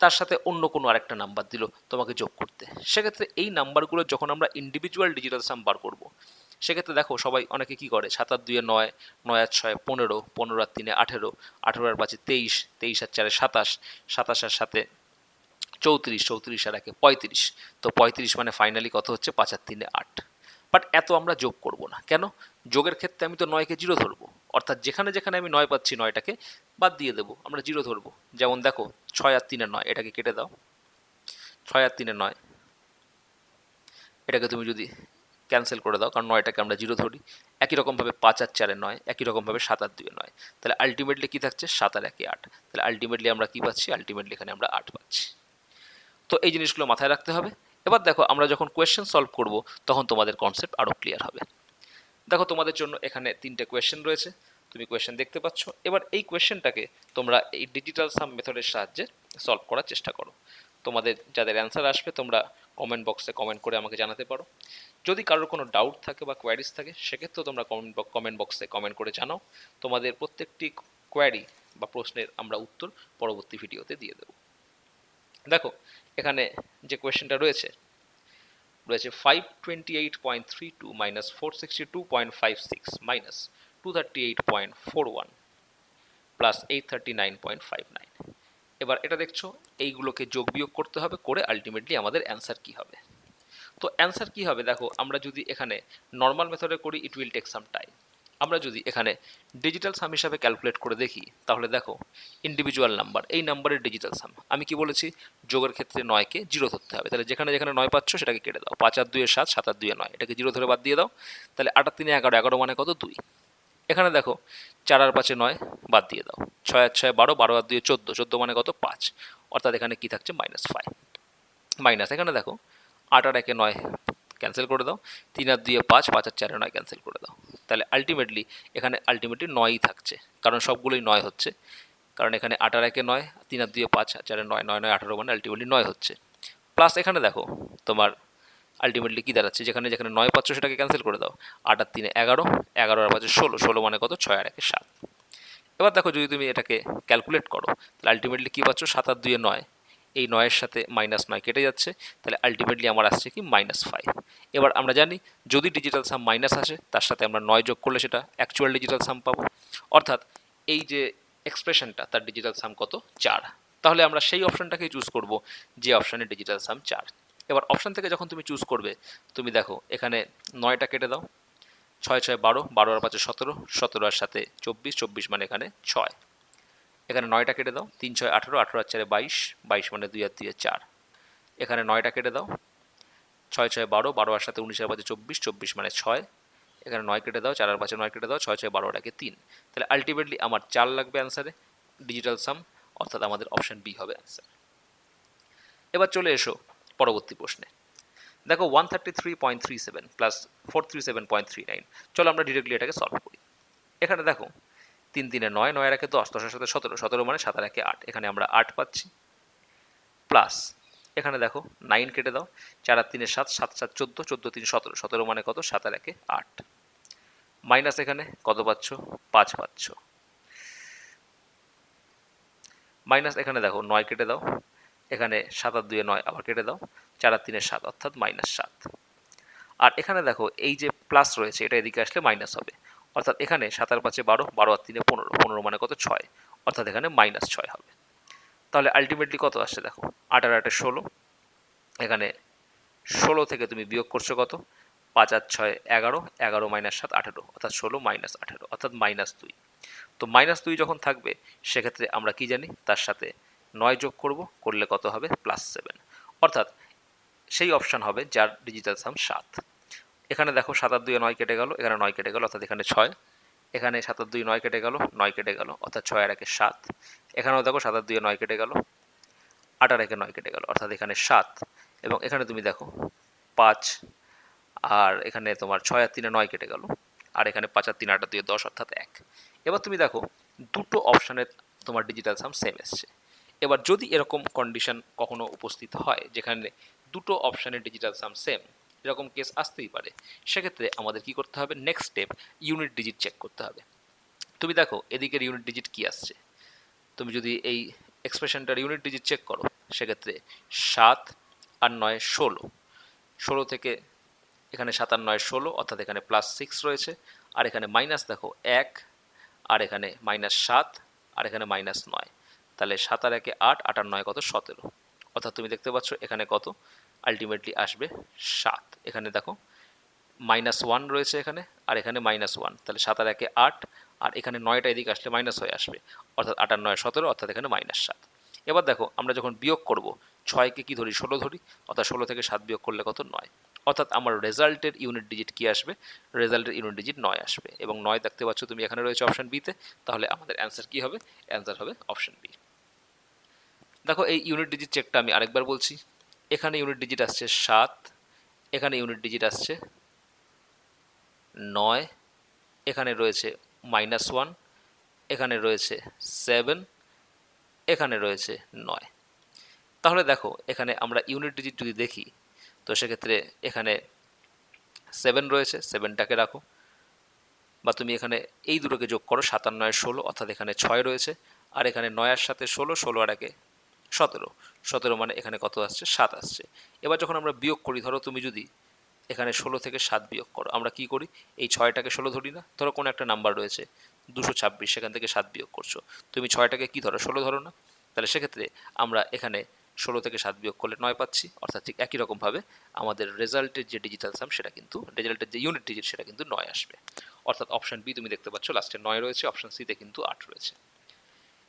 তার সাথে অন্য কোনো আরেকটা নাম্বার দিল তোমাকে যোগ করতে। সেক্ষেত্রে এই নাম্বারগুলো যখন আমরা ইন্ডিভিজুয়াল ডিজিটাল সাম বার করবো, সেক্ষেত্রে দেখো সবাই অনেকে কী করে, 7 আর 2 9, 9 আর 6 15, 15 আর 3 18, 18 আর 5 23, 23 আর 4 27, 27 আর 7 34, 34 আর 1 35, তো 35 মানে ফাইনালি কত হচ্ছে? 5 আর 3 8। বাট এত আমরা যোগ করব না। কেন? যোগের ক্ষেত্রে আমি তো 9কে 0 ধরবো, অর্থাৎ যেখানে যেখানে আমি 9 পাচ্ছি 9টাকে বাদ দিয়ে দেবো, আমরা 0 ধরবো। যেমন দেখো 6 আর 3 9, এটাকে কেটে দাও, 6 আর 3 9, এটাকে তুমি যদি ক্যান্সেল করে দাও, কারণ 9টাকে আমরা 0 ধরি। একই রকমভাবে 5 আর 4 9, একই রকমভাবে 7 আর 2 9, তাহলে আলটিমেটলি কী থাকছে? 7 আর 1 8। তাহলে আলটিমেটলি আমরা কী পাচ্ছি? আলটিমেটলি এখানে আমরা 8 পাচ্ছি। তো এই জিনিসগুলো মাথায় রাখতে হবে। এবার দেখো আমরা যখন কোয়েশ্চেন সলভ করব তখন তোমাদের কনসেপ্ট আরও ক্লিয়ার হবে। দেখো তোমাদের জন্য এখানে 3টে কোয়েশ্চেন রয়েছে, তুমি কোয়েশ্চেন দেখতে পাচ্ছ। এবার এই কোয়েশ্চেনটাকে তোমরা এই ডিজিটাল সাম মেথডের সাহায্যে সলভ করার চেষ্টা করো। তোমাদের যাদের অ্যান্সার আসবে তোমরা কমেন্ট বক্সে কমেন্ট করে আমাকে জানাতে পারো। যদি কারোর কোনো ডাউট থাকে বা কোয়ারিজ থাকে সেক্ষেত্রেও তোমরা কমেন্ট বক্সে কমেন্ট করে জানাও। তোমাদের প্রত্যেকটি কোয়ারি বা প্রশ্নের আমরা উত্তর পরবর্তী ভিডিওতে দিয়ে দেবো। দেখো এখানে যে কোয়েশ্চেনটা রয়েছে 528.32 minus 462.56 minus 238.41 প্লাস 839.59। এবার এটা দেখছো এইগুলোকে যোগ বিয়োগ করতে হবে, করে আলটিমেটলি আমাদের অ্যান্সার কী হবে। তো অ্যান্সার কী হবে দেখো, আমরা যদি এখানে নর্মাল মেথডে করি it will take some time. আমরা যদি এখানে ডিজিটাল সাম হিসাবে ক্যালকুলেট করে দেখি তাহলে দেখো ইন্ডিভিজুয়াল নাম্বার, এই নাম্বারের ডিজিটাল সাম আমি কি বলেছি? যোগের ক্ষেত্রে 9কে 0 ধরতে হবে। তাহলে যেখানে যেখানে 9 পাচ্ছ সেটাকে কেটে দাও, 5 আর 2 7, 7 আর 2 9, এটাকে 0 ধরে বাদ দিয়ে দাও। তাহলে 8 আর 3 11, 11 মানে কত? 2। এখানে দেখো 4 আর 5 9, বাদ দিয়ে দাও, 6 আর 6 12, 12 আর 2 14, 14 মানে কত? 5, অর্থাৎ এখানে কি থাকছে? -5। মাইনাস এখানে দেখো 8 আর 1 এ 9 ক্যান্সেল করে দাও, 3 আর 2 এ 5, 5 আর 4 এ 9 ক্যান্সেল করে দাও। তাহলে আলটিমেটলি এখানে 9ই থাকছে, কারণ সবগুলোই 9 হচ্ছে, কারণ এখানে 8 আর 1 এ 9, 3 আর 2 এ 5, 4 এ 9, 9 9 18 মানে আলটিমেটলি 9 হচ্ছে। প্লাস এখানে দেখো তোমার আলটিমেটলি কি দাঁড়াচ্ছে, যেখানে যেখানে 9 পাচ্ছ সেটাকে ক্যান্সেল করে দাও, 8 আর 3 এ 11, 11 আর 5 এ 16, 16 মানে কত, 6 আর 1 এ 7। এবার দেখো যদি তুমি এটাকে ক্যালকুলেট করো তাহলে আলটিমেটলি কী পাচ্ছ, 7 আর 2 এ 9, এই 9-এর সাথে -9 কেটে যাচ্ছে, তাহলে আলটিমেটলি আমার আসছে কি -5। এবার আমরা জানি যদি ডিজিটাল সাম মাইনাস আসে তার সাথে আমরা 9 যোগ করলে সেটা অ্যাকচুয়াল ডিজিটাল সাম পাবো, অর্থাৎ এই যে এক্সপ্রেশনটা তার ডিজিটাল সাম কত, 4। তাহলে আমরা সেই অপশানটাকেই চুজ করব যে অপশানে ডিজিটাল সাম 4। এবার অপশান থেকে যখন তুমি চুজ করবে, তুমি দেখো এখানে 9টা কেটে দাও, 6 6 12, 12 আর 5 17, 17 আর সাথে 24, 24 মানে এখানে 6, এখানে 9টা কেটে দাও, 3 6 18, 18 আর 4 22, 22 মানে 2 আর 2 এ 4, এখানে 9টা কেটে দাও, 6 6 12, 12 আর সাথে 19 আর 5 24, 24 মানে 6, এখানে 9 কেটে দাও, 4 আর 5 9 কেটে দাও, 6 6 12 আর 1 3। তাহলে আলটিমেটলি আমার 4 লাগবে অ্যান্সারে ডিজিটাল সাম, অর্থাৎ আমাদের অপশন বি হবে অ্যান্সার। এবার চলে এসো পরবর্তী প্রশ্নে। দেখো 133.37 প্লাস 437.39, চলো আমরা ডিরেক্টলি এটাকে সলভ করি। এখানে দেখো 3 3 এ 9, 9 আর 1 এ 10, 10 এর সাথে 17, 17 মানে 7 আর 1 এ 8, এখানে আমরা 8 পাচ্ছি। প্লাস এখানে দেখো 9 কেটে দাও, 4 আর 3 এ 7, 7 7 14, 14 3 17, 17 মানে কত, 7 আর 1 এ 8। মাইনাস এখানে কত পাচ্ছ, 5 পাচ্ছ। মাইনাস এখানে দেখো 9 কেটে দাও, এখানে 7 আর 2 এ 9 আবার কেটে দাও, 4 আর 3 এ 7 অর্থাৎ -7। আর এখানে দেখো এই যে প্লাস রয়েছে এটা এদিকে আসলে মাইনাস হবে, অর্থাৎ এখানে 7 আর 5 এ 12, 12 আর 3 এ 15, 15 মানে কত, 6, অর্থাৎ এখানে -6 হবে। তাহলে আলটিমেটলি কত আসছে দেখো, 8 আর 8 এ 16, এখানে 16 থেকে তুমি বিয়োগ করছো কত, 5 আর 6 11, 11 - 7 18, অর্থাৎ 16 - 18 অর্থাৎ -2। তো -2 যখন থাকবে সেক্ষেত্রে আমরা কি জানি, তার সাথে 9 যোগ করব, করলে কত হবে, +7, অর্থাৎ সেই অপশান হবে যার ডিজিটাল সাম 7। এখানে দেখো 7 আর 2 এ 9 কেটে গেল, এখানে 9 কেটে গেল, অর্থাৎ এখানে 6, এখানে 7 আর 2 9 কেটে গেল, 9 কেটে গেল, অর্থাৎ 6 আর 1 এ 7, এখানেও দেখো 7 আর 2 এ 9 কেটে গেল, 8 আর 1 এ 9 কেটে গেল, অর্থাৎ এখানে 7, এবং এখানে তুমি দেখো 5, আর এখানে তোমার 6 আর 3 এ 9 কেটে গেল, আর এখানে 5 আর 3 8 আর 2 10, অর্থাৎ 1। এবার তুমি দেখো দুটো অপশানের তোমার ডিজিটাল সাম সেম এসছে। এবার যদি এরকম কন্ডিশন কখনো উপস্থিত হয় যেখানে দুটো অপশানের ডিজিটাল সাম সেম, এরকম কেস আসতেই পারে, সেক্ষেত্রে আমাদের কি করতে হবে, next step unit digit check করতে হবে। তুমি দেখো এদিকের ইউনিট ডিজিট কি আসছে, তুমি যদি এই এক্সপ্রেশনটার ইউনিট ডিজিট চেক করো সেক্ষেত্রে 7 আর 9 16, 16 থেকে এখানে 7 আর 9 16, অর্থাৎ এখানে +6 রয়েছে, আর এখানে মাইনাস দেখো 1, আর এখানে -7, আর এখানে -9, তাহলে 7 আর 1 এ 8, 8 আর 9 কত, 17, অর্থাৎ তুমি দেখতে পাচ্ছ এখানে কত আলটিমেটলি আসবে 7। এখানে দেখো -1 রয়েছে এখানে, আর এখানে -1, তাহলে 7 আর 1 এ 8, আর এখানে 9টা এদিকে আসলে মাইনাস হয়ে আসবে, অর্থাৎ 8 আর 9 17, অর্থাৎ এখানে -7। এবার দেখো আমরা যখন বিয়োগ করব 6কে কি ধরি, 16 ধরি, অর্থাৎ 16 থেকে 7 বিয়োগ করলে কত, 9, অর্থাৎ আমার রেজাল্টের ইউনিট ডিজিট কি আসবে, রেজাল্টের ইউনিট ডিজিট 9 আসবে, এবং 9 দেখতে পাচ্ছ তুমি এখানে রয়েছে অপশন বিতে, তাহলে আমাদের অ্যান্সার কি হবে, অ্যান্সার হবে অপশন বি। দেখো এই ইউনিট ডিজিট চেকটা আমি আরেকবার বলছি, এখানে ইউনিট ডিজিট আসছে 7, এখানে ইউনিট ডিজিট আসছে 9, এখানে রয়েছে -1, এখানে রয়েছে 7, এখানে রয়েছে 9। তাহলে দেখো এখানে আমরা ইউনিট ডিজিট যদি দেখি তো সেক্ষেত্রে এখানে 7 রয়েছে, 7টাকে রাখো, বা তুমি এখানে এই দুটোকে যোগ করো, 7 আর 9 16, অর্থাৎ এখানে 6 রয়েছে, আর এখানে 9 এর সাথে 16, 16 আর 1 17, 17 মানে এখানে কত আসছে, 7 আসছে। এবার যখন আমরা বিয়োগ করি, ধরো তুমি যদি এখানে 16 থেকে 7 বিয়োগ করো, আমরা কি করি, এই 6টাকে 16 ধরি না, ধরো কোনো একটা নাম্বার রয়েছে 226, সেখান থেকে 7 বিয়োগ করছো, তুমি 6টাকে কি ধরো, 16 ধরো না, তাহলে সেক্ষেত্রে আমরা এখানে 16 থেকে 7 বিয়োগ করলে 9 পাচ্ছি, অর্থাৎ ঠিক একই রকমভাবে আমাদের রেজাল্টের যে ডিজিটাল সাম সেটা কিন্তু, রেজাল্টের যে ইউনিট ডিজিট সেটা কিন্তু 9 আসবে, অর্থাৎ অপশন বি তুমি দেখতে পাচ্ছ লাস্টে 9 রয়েছে, অপশন সিতে কিন্তু 8 রয়েছে।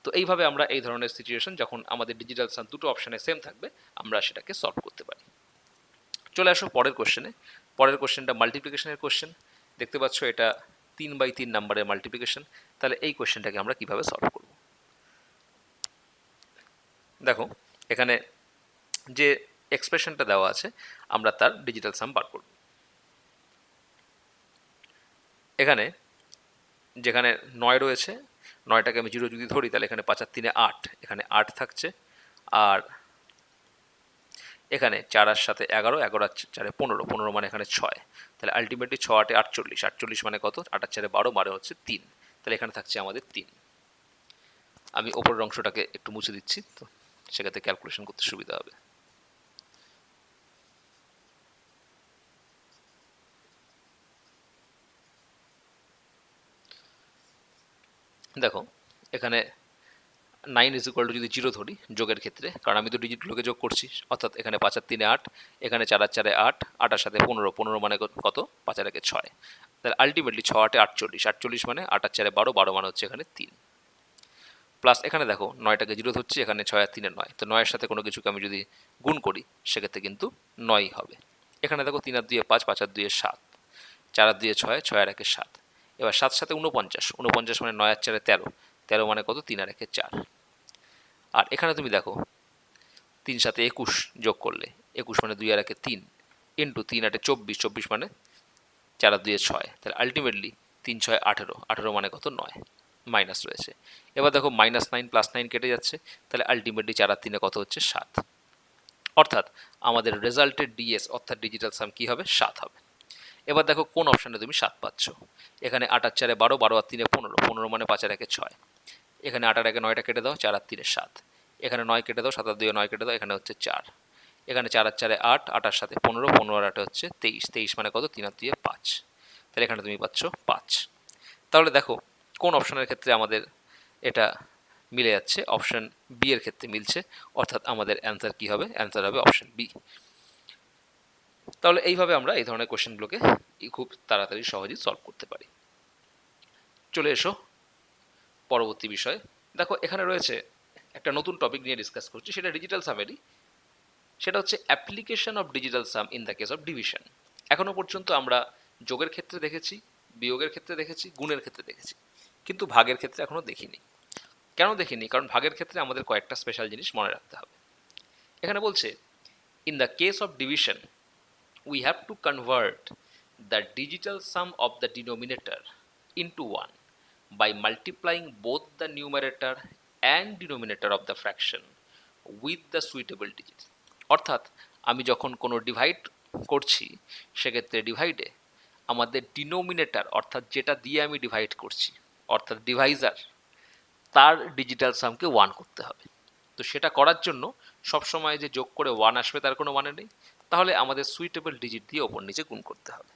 তো এইভাবে আমরা এই ধরনের সিচুয়েশন যখন আমাদের ডিজিটাল সাম দুটো অপশানে সেম থাকবে আমরা সেটাকে সলভ করতে পারি। চলে আসো পরের কোশ্চেনে। পরের কোশ্চেনটা মাল্টিপ্লিকেশনের কোশ্চেন, দেখতে পাচ্ছ এটা 3/3 নাম্বারের মাল্টিপ্লিকেশন। তাহলে এই কোশ্চেনটাকে আমরা কিভাবে সলভ করব, দেখো এখানে যে এক্সপ্রেশনটা দেওয়া আছে, আমরা তার ডিজিটাল সাম বার করব। এখানে যেখানে 9 রয়েছে, 9টাকে আমি 0 যদি ধরি তাহলে এখানে 5 আর 3 8, এখানে 8 থাকছে। আর এখানে 4 আর সাথে 11, 11 আর 4 15, 15 মানে এখানে 6, তাহলে আলটিমেটলি 6 8 48, 48 মানে কত, 8 আর 4 12 মানে হচ্ছে 3, তাহলে এখানে থাকছে আমাদের 3। আমি ওপরের অংশটাকে একটু মুছে দিচ্ছি, তো সেক্ষেত্রে ক্যালকুলেশন করতে সুবিধা হবে। দেখো এখানে 9 ইজ ইকুয়াল টু যদি 0 ধরি যোগের ক্ষেত্রে, কারণ আমি তো ডিজিটগুলোকে যোগ করছি, অর্থাৎ এখানে 5 আর 3 8, এখানে 4 আর 4 8, 8 আর সাথে 15, 15 মানে কত, 5 আর 1 6, তাহলে আলটিমেটলি 6 8 48, 48 মানে 8 আর 4 12, 12 মানে হচ্ছে এখানে 3। প্লাস এখানে দেখো 9টাকে 0 ধরছি, এখানে 6 আর 3 9, তো 9 এর সাথে কোনো কিছুকে আমি যদি গুণ করি সেক্ষেত্রে কিন্তু 9 হবে। এখানে দেখো 3 আর 2 5, 5 আর 2 7, 4 আর 2 6, 6 আর 1 7, এবার 7 সাথে 49, 49 মানে 9 আর 4 13, 13 মানে কত, 3 আর 1 4। আর এখানে তুমি দেখো 3 সাথে 21 যোগ করলে 21 মানে 2 আর 1 3, ইন্টু 3 8 24, 24 মানে 4 আর 2 6, তাহলে আলটিমেটলি 3 6 18, 18 মানে কত 9, মাইনাস রয়েছে। এবার দেখো -9 প্লাস 9 কেটে যাচ্ছে, তাহলে আলটিমেটলি 4 আর 3 কত হচ্ছে 7, অর্থাৎ আমাদের রেজাল্টের ডিএস অর্থাৎ ডিজিটাল সাম কি হবে, 7 হবে। এবার দেখো কোন অপশানে তুমি 7 পাচ্ছ। এখানে 8 আর 4 12, 12 আর 3 15, 15 মানে 5 আর 1 6, এখানে 8 আর 1 9টা কেটে দাও, 4 আর 3 7, এখানে 9 কেটে দাও, 7 আর 2 9 কেটে দাও, এখানে হচ্ছে 4, এখানে 4 আর 4 8, 8 আর সাথে 15, 15 আর 8 হচ্ছে 23, 23 মানে কত, 3 আর 2 5, তাহলে এখানে তুমি পাচ্ছ 5। তাহলে দেখো কোন অপশনের ক্ষেত্রে আমাদের এটা মিলে যাচ্ছে, অপশন বি এর ক্ষেত্রে মিলছে, অর্থাৎ আমাদের অ্যান্সার কি হবে, অ্যান্সার হবে অপশন বি। তাহলে এইভাবে আমরা এই ধরনের কোশ্চেনগুলোকে খুব তাড়াতাড়ি সহজেই সলভ করতে পারি। চলে এসো পরবর্তী বিষয়। দেখো এখানে রয়েছে একটা নতুন টপিক নিয়ে ডিসকাস করছি, সেটা ডিজিটাল সামেরই, সেটা হচ্ছে application of digital some in the case of division. এখনো পর্যন্ত আমরা যোগের ক্ষেত্রে দেখেছি, বিয়োগের ক্ষেত্রে দেখেছি, গুণের ক্ষেত্রে দেখেছি, কিন্তু ভাগের ক্ষেত্রে এখনো দেখিনি। কেন দেখিনি, কারণ ভাগের ক্ষেত্রে আমাদের কয়েকটা স্পেশাল জিনিস মনে রাখতে হবে। এখানে বলছে in the case of division we have to convert the digital sum of the denominator into 1 by multiplying both the numerator and denominator of the fraction with the suitable digit। অর্থাৎ আমি যখন কোনো ডিভাইড করছি সেক্ষেত্রে ডিভাইডে আমাদের denominator অর্থাৎ যেটা দিয়ে আমি ডিভাইড করছি অর্থাৎ ডিভাইজার, তার ডিজিটাল সামকে 1 করতে হবে। তো সেটা করার জন্য সবসময় যে যোগ করে 1 আসবে তার কোনো মানে নেই, তাহলে আমাদের সুইটেবল ডিজিট দিয়ে ওপর নিচে গুণ করতে হবে।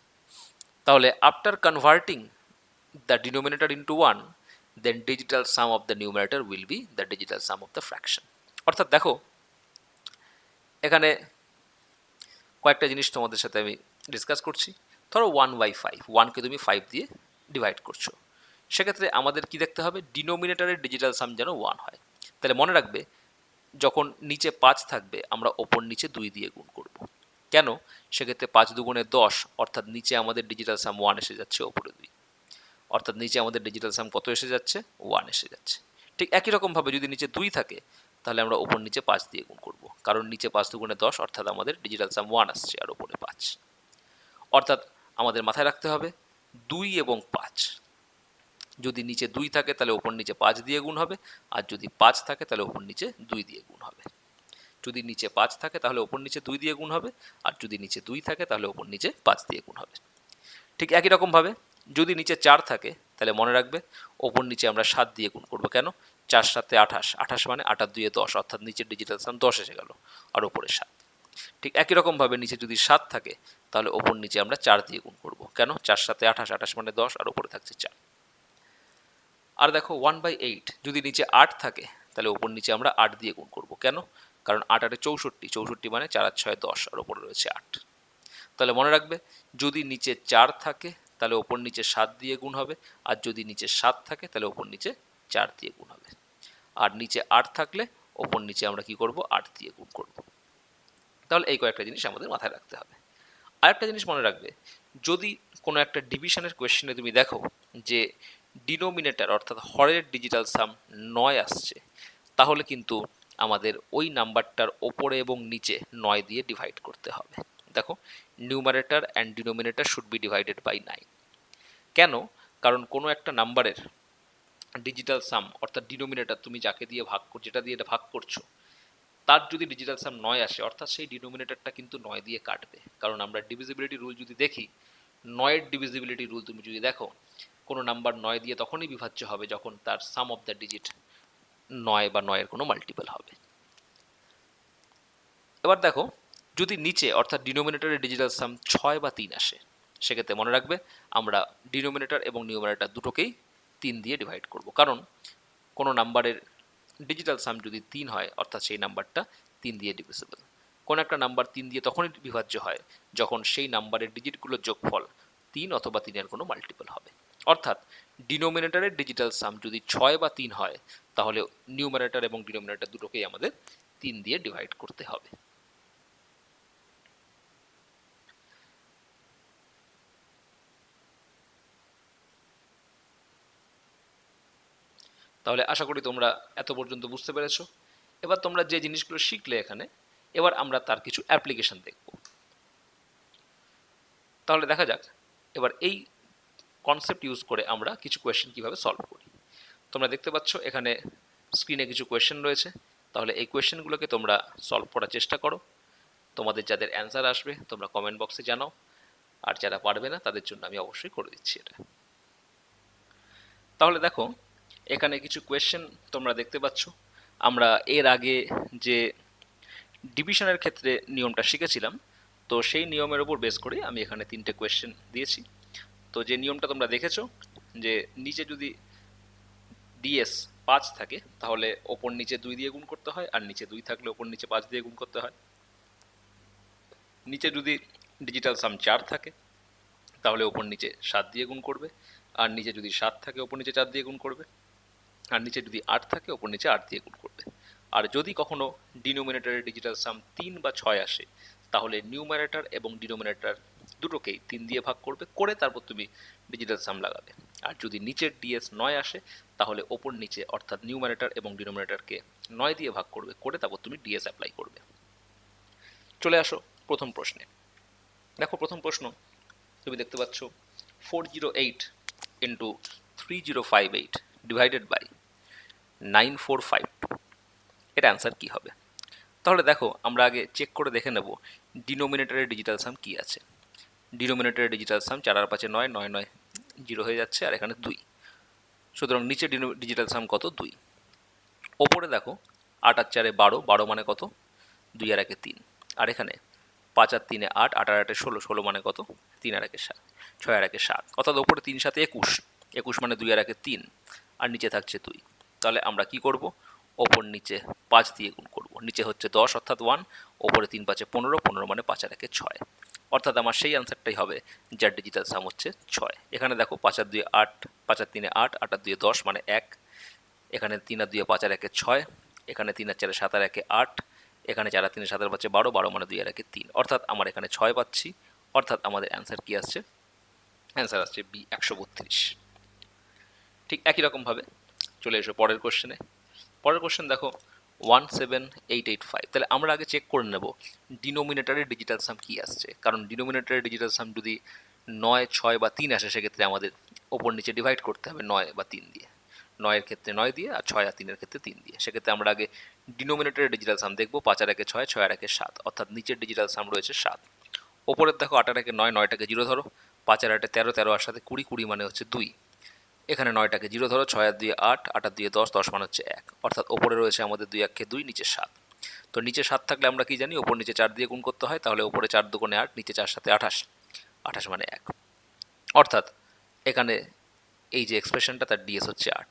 তাহলে after converting the denominator into 1, then digital sum of the numerator will be the digital sum of the fraction. অর্থাৎ দেখো এখানে কয়েকটা জিনিস তোমাদের সাথে আমি ডিসকাস করছি। ধরো 1/5, 1কে তুমি 5 দিয়ে ডিভাইড করছো, সেক্ষেত্রে আমাদের কি দেখতে হবে, ডিনোমিনেটরের ডিজিটাল সাম যেন 1 হয়। তাহলে মনে রাখবে যখন নিচে 5 থাকবে আমরা ওপর নিচে 2 দিয়ে গুণ করব। কেন, সেক্ষেত্রে 5 দুগুণে 10, অর্থাৎ নিচে আমাদের ডিজিটাল সাম 1 এসে যাচ্ছে, ওপরে 2, অর্থাৎ নিচে আমাদের ডিজিটাল সাম কত এসে যাচ্ছে, 1 এসে যাচ্ছে। ঠিক একই রকমভাবে যদি নিচে 2 থাকে তাহলে আমরা ওপর নিচে 5 দিয়ে গুণ করব, কারণ নিচে 5 দুগুণে 10, অর্থাৎ আমাদের ডিজিটাল সাম 1 আসছে আর ওপরে 5। অর্থাৎ আমাদের মাথায় রাখতে হবে 2 এবং 5, যদি নিচে 2 থাকে তাহলে ওপর নিচে 5 দিয়ে গুণ হবে, আর যদি 5 থাকে তাহলে ওপর নিচে 2 দিয়ে গুণ হবে। যদি নিচে 5 থাকে তাহলে ওপর নিচে 2 দিয়ে গুণ হবে, আর যদি নিচে 2 থাকে তাহলে ওপর নিচে 5 দিয়ে গুণ হবে। ঠিক একই রকমভাবে যদি নিচে 4 থাকে তাহলে মনে রাখবে ওপর নিচে আমরা 7 দিয়ে গুণ করব। কেন, 4 7 28, 28 মানে 8 আর 2 10, অর্থাৎ নিচের ডিজিটাল সাম 10 এসে গেল আর ওপরে 7। ঠিক একই রকমভাবে নিচে যদি 7 থাকে তাহলে ওপর নিচে আমরা 4 দিয়ে গুণ করব। কেন, 4 7 28, 28 মানে 10 আর ওপরে থাকছে 4। আর দেখো 1/8 যদি নিচে 8 থাকে তাহলে ওপর নিচে আমরা 8 দিয়ে গুণ করব। কেন, কারণ 8 8 64, 64 মানে 4 আর 6 10 আর ওপরে রয়েছে 8। তাহলে মনে রাখবে যদি নিচে 4 থাকে তাহলে ওপর নিচে 7 দিয়ে গুণ হবে, আর যদি নিচে 7 থাকে তাহলে ওপর নিচে 4 দিয়ে গুণ হবে, আর নিচে 8 থাকলে ওপর নিচে আমরা কি করব, 8 দিয়ে গুণ করব। তাহলে এই কয়েকটা জিনিস আমাদের মাথায় রাখতে হবে। আরেকটা জিনিস মনে রাখবে, যদি কোনো একটা ডিভিশনের কোয়েশ্চেনে তুমি দেখো যে ডিনোমিনেটর অর্থাৎ হরের ডিজিটাল সাম 9 আসছে, তাহলে কিন্তু আমাদের ওই নাম্বারটার ওপরে এবং নিচে 9 দিয়ে ডিভাইড করতে হবে। দেখো, numerator and denominator should be divided by 9। কেন? কারণ কোনো একটা নাম্বারের ডিজিটাল সাম অর্থাৎ ডিনোমিনেটর তুমি যাকে দিয়ে যেটা দিয়ে এটা ভাগ করছো, তার যদি ডিজিটাল সাম 9 আসে, অর্থাৎ সেই ডিনোমিনেটরটা কিন্তু 9 দিয়ে কাটবে। কারণ আমরা ডিভিজিবিলিটি রুল যদি দেখি, 9-এর ডিভিজিবিলিটি রুল তুমি যদি দেখো, কোনো নাম্বার 9 দিয়ে তখনই বিভাজ্য হবে যখন তার সাম অফ দ্য ডিজিট 9 বা 9-এর কোনো মাল্টিপল হবে। এবার দেখো, যদি নিচে অর্থাৎ ডিনোমিনেটরের ডিজিটাল সাম 6 বা 3 আসে, সেক্ষেত্রে মনে রাখবে আমরা ডিনোমিনেটর এবং নিউমারেটর দুটোকেই 3 দিয়ে ডিভাইড করব। কারণ কোনো নাম্বারের ডিজিটাল সাম যদি 3 হয়, অর্থাৎ সেই নাম্বারটা 3 দিয়ে ডিভিজিবল। কোনো একটা নাম্বার 3 দিয়ে তখনই বিভাজ্য হয় যখন সেই নাম্বারের ডিজিটগুলোর যোগফল 3 অথবা 3-এর কোনো মাল্টিপল হবে। অর্থাৎ ডিনোমিনেটরের ডিজিটাল সাম যদি 6 বা 3 হয়, তাহলে নিউমারেটর এবং ডিনোমিনেটর দুটোকেই আমাদের 3 দিয়ে ডিভাইড করতে হবে। তাহলে আশা করি তোমরা এত পর্যন্ত বুঝতে পেরেছো। এবার তোমরা যে জিনিসগুলো শিখলে এখানে, এবার আমরা তার কিছু অ্যাপ্লিকেশন দেখব। তাহলে দেখা যাক এবার এই কনসেপ্ট ইউজ করে আমরা কিছু কোয়েশ্চেন কিভাবে সলভ করি। তোমরা দেখতে পাচ্ছ এখানে স্ক্রিনে কিছু কোয়েশ্চেন রয়েছে। তাহলে এই কোয়েশ্চেনগুলোকে তোমরা সলভ করার চেষ্টা করো। তোমাদের যাদের অ্যান্সার আসবে তোমরা কমেন্ট বক্সে জানাও, আর যারা পারবে না তাদের জন্য আমি অবশ্যই করে দিচ্ছি এটা। তাহলে দেখো, এখানে কিছু কোয়েশ্চেন তোমরা দেখতে পাচ্ছ। আমরা এর আগে যে ডিভিশনের ক্ষেত্রে নিয়মটা শিখেছিলাম, তো সেই নিয়মের উপর বেস করে আমি এখানে 3টে কোয়েশ্চেন দিয়েছি। তো যে নিয়মটা তোমরা দেখেছো, যে নিচে যদি ডিএস 5 থাকে তাহলে ওপর নিচে 2 দিয়ে গুণ করতে হয়, আর নিচে 2 থাকলে ওপর নিচে 5 দিয়ে গুণ করতে হয়। নিচে যদি ডিজিটাল সাম 4 থাকে তাহলে ওপর নিচে 7 দিয়ে গুণ করবে, আর নিচে যদি 7 থাকে ওপর নিচে 4 দিয়ে গুণ করবে, আর নিচে যদি 8 থাকে ওপর নিচে 8 দিয়ে গুণ করবে। আর যদি কখনো ডিনোমিনেটরের ডিজিটাল সাম 3 বা 6 আসে, তাহলে নিউমারেটর এবং ডিনোমিনেটর দুটোকেই 3 দিয়ে ভাগ করবে, করে তারপর তুমি ডিজিটাল সাম লাগাবে। আর যদি নিচের ডিএস 9 আসে, তাহলে ওপর নিচে অর্থাৎ নিউমারেটর এবং ডিনোমিনেটরকে 9 দিয়ে ভাগ করবে, করে তারপর তুমি ডিএস অ্যাপ্লাই করবে। চলে আসো প্রথম প্রশ্নে। দেখো, প্রথম প্রশ্ন তুমি দেখতে পাচ্ছ 408 ইন্টু 3058 ডিভাইডেড বাই 9452, এর অ্যান্সার কী হবে? তাহলে দেখো, আমরা আগে চেক করে দেখে নেব ডিনোমিনেটরের ডিজিটাল সাম কী আছে। ডিনোমিনেটরের ডিজিটাল সাম 4 আর 5 9, 9 9 0 হয়ে যাচ্ছে, আর এখানে 2। সুতরাং নিচে ডিজিটাল সাম কত? 2। ওপরে দেখো 8 আর 4 12, 12 মানে কত? 2 আর 1 3। আর এখানে 5 আর 3 8, 8 আর 8 16, 16 মানে কত? 3 আর 1 7, 6 আর 1 7। অর্থাৎ ওপরে 3 7 21, 21 মানে 2 আর 1 3, আর নিচে থাকছে 2। তাহলে আমরা কি করব? ওপর নিচে 5 দিয়ে গুণ করব। নিচে হচ্ছে 10 অর্থাৎ 1, ওপরে 3 5 15, 15 মানে 5 আর 1 6। অর্থাৎ আমার সেই অ্যান্সারটাই হবে যার ডিজিটাল সাম হচ্ছে 6। এখানে দেখো 5 আর 2 8, 5 আর 3 8, 8 আর 2 10 মানে 1। এখানে 3 আর 2 5 আর 1 6, এখানে 3 আর 4 7 আর 1 8, এখানে 4 আর 3 7 আর 5 12, 12 মানে 2 আর 1 3। অর্থাৎ আমার এখানে 6 পাচ্ছি। অর্থাৎ আমাদের অ্যান্সার কি আসছে? অ্যান্সার আসছে বি 132। ঠিক একই রকমভাবে চলে এসো পরের কোশ্চেনে। পরের কোশ্চেন দেখো 17885। তাহলে আমরা আগে চেক করে নেব ডিনোমিনেটরের ডিজিটাল সাম কী আসছে। কারণ ডিনোমিনেটরের ডিজিটাল সাম যদি 9 6 বা 3 আসে, সেক্ষেত্রে আমাদের ওপর নিচে ডিভাইড করতে হবে 9 বা 3 দিয়ে। 9-এর ক্ষেত্রে 9 দিয়ে, আর 6 আর 3-এর ক্ষেত্রে 3 দিয়ে। সেক্ষেত্রে আমরা আগে ডিনোমিনেটরের ডিজিটাল সাম দেখব। 5 আর 1 6, 6 আর 1 7, অর্থাৎ নিচের ডিজিটাল সাম রয়েছে 7। ওপরের দেখো 8 আর 1 9, 9টাকে 0 ধরো, 5 আর 8 13, 13 আর সাথে 20, 20 মানে হচ্ছে 2। এখানে 9টাকে 0 ধরো, 6 আর 2 8, 8 আর 2 10, 10 মানে হচ্ছে 1। অর্থাৎ ওপরে রয়েছে আমাদের 2 1 2, নিচে 7। তো নিচে 7 থাকলে আমরা কি জানি? ওপর নিচে 4 দিয়ে গুণ করতে হয়। তাহলে ওপরে 4 দুগুণে 8, নিচে 4 সাথে 28, 28 মানে 1। অর্থাৎ এখানে এই যে এক্সপ্রেশনটা, তার ডিএস হচ্ছে 8।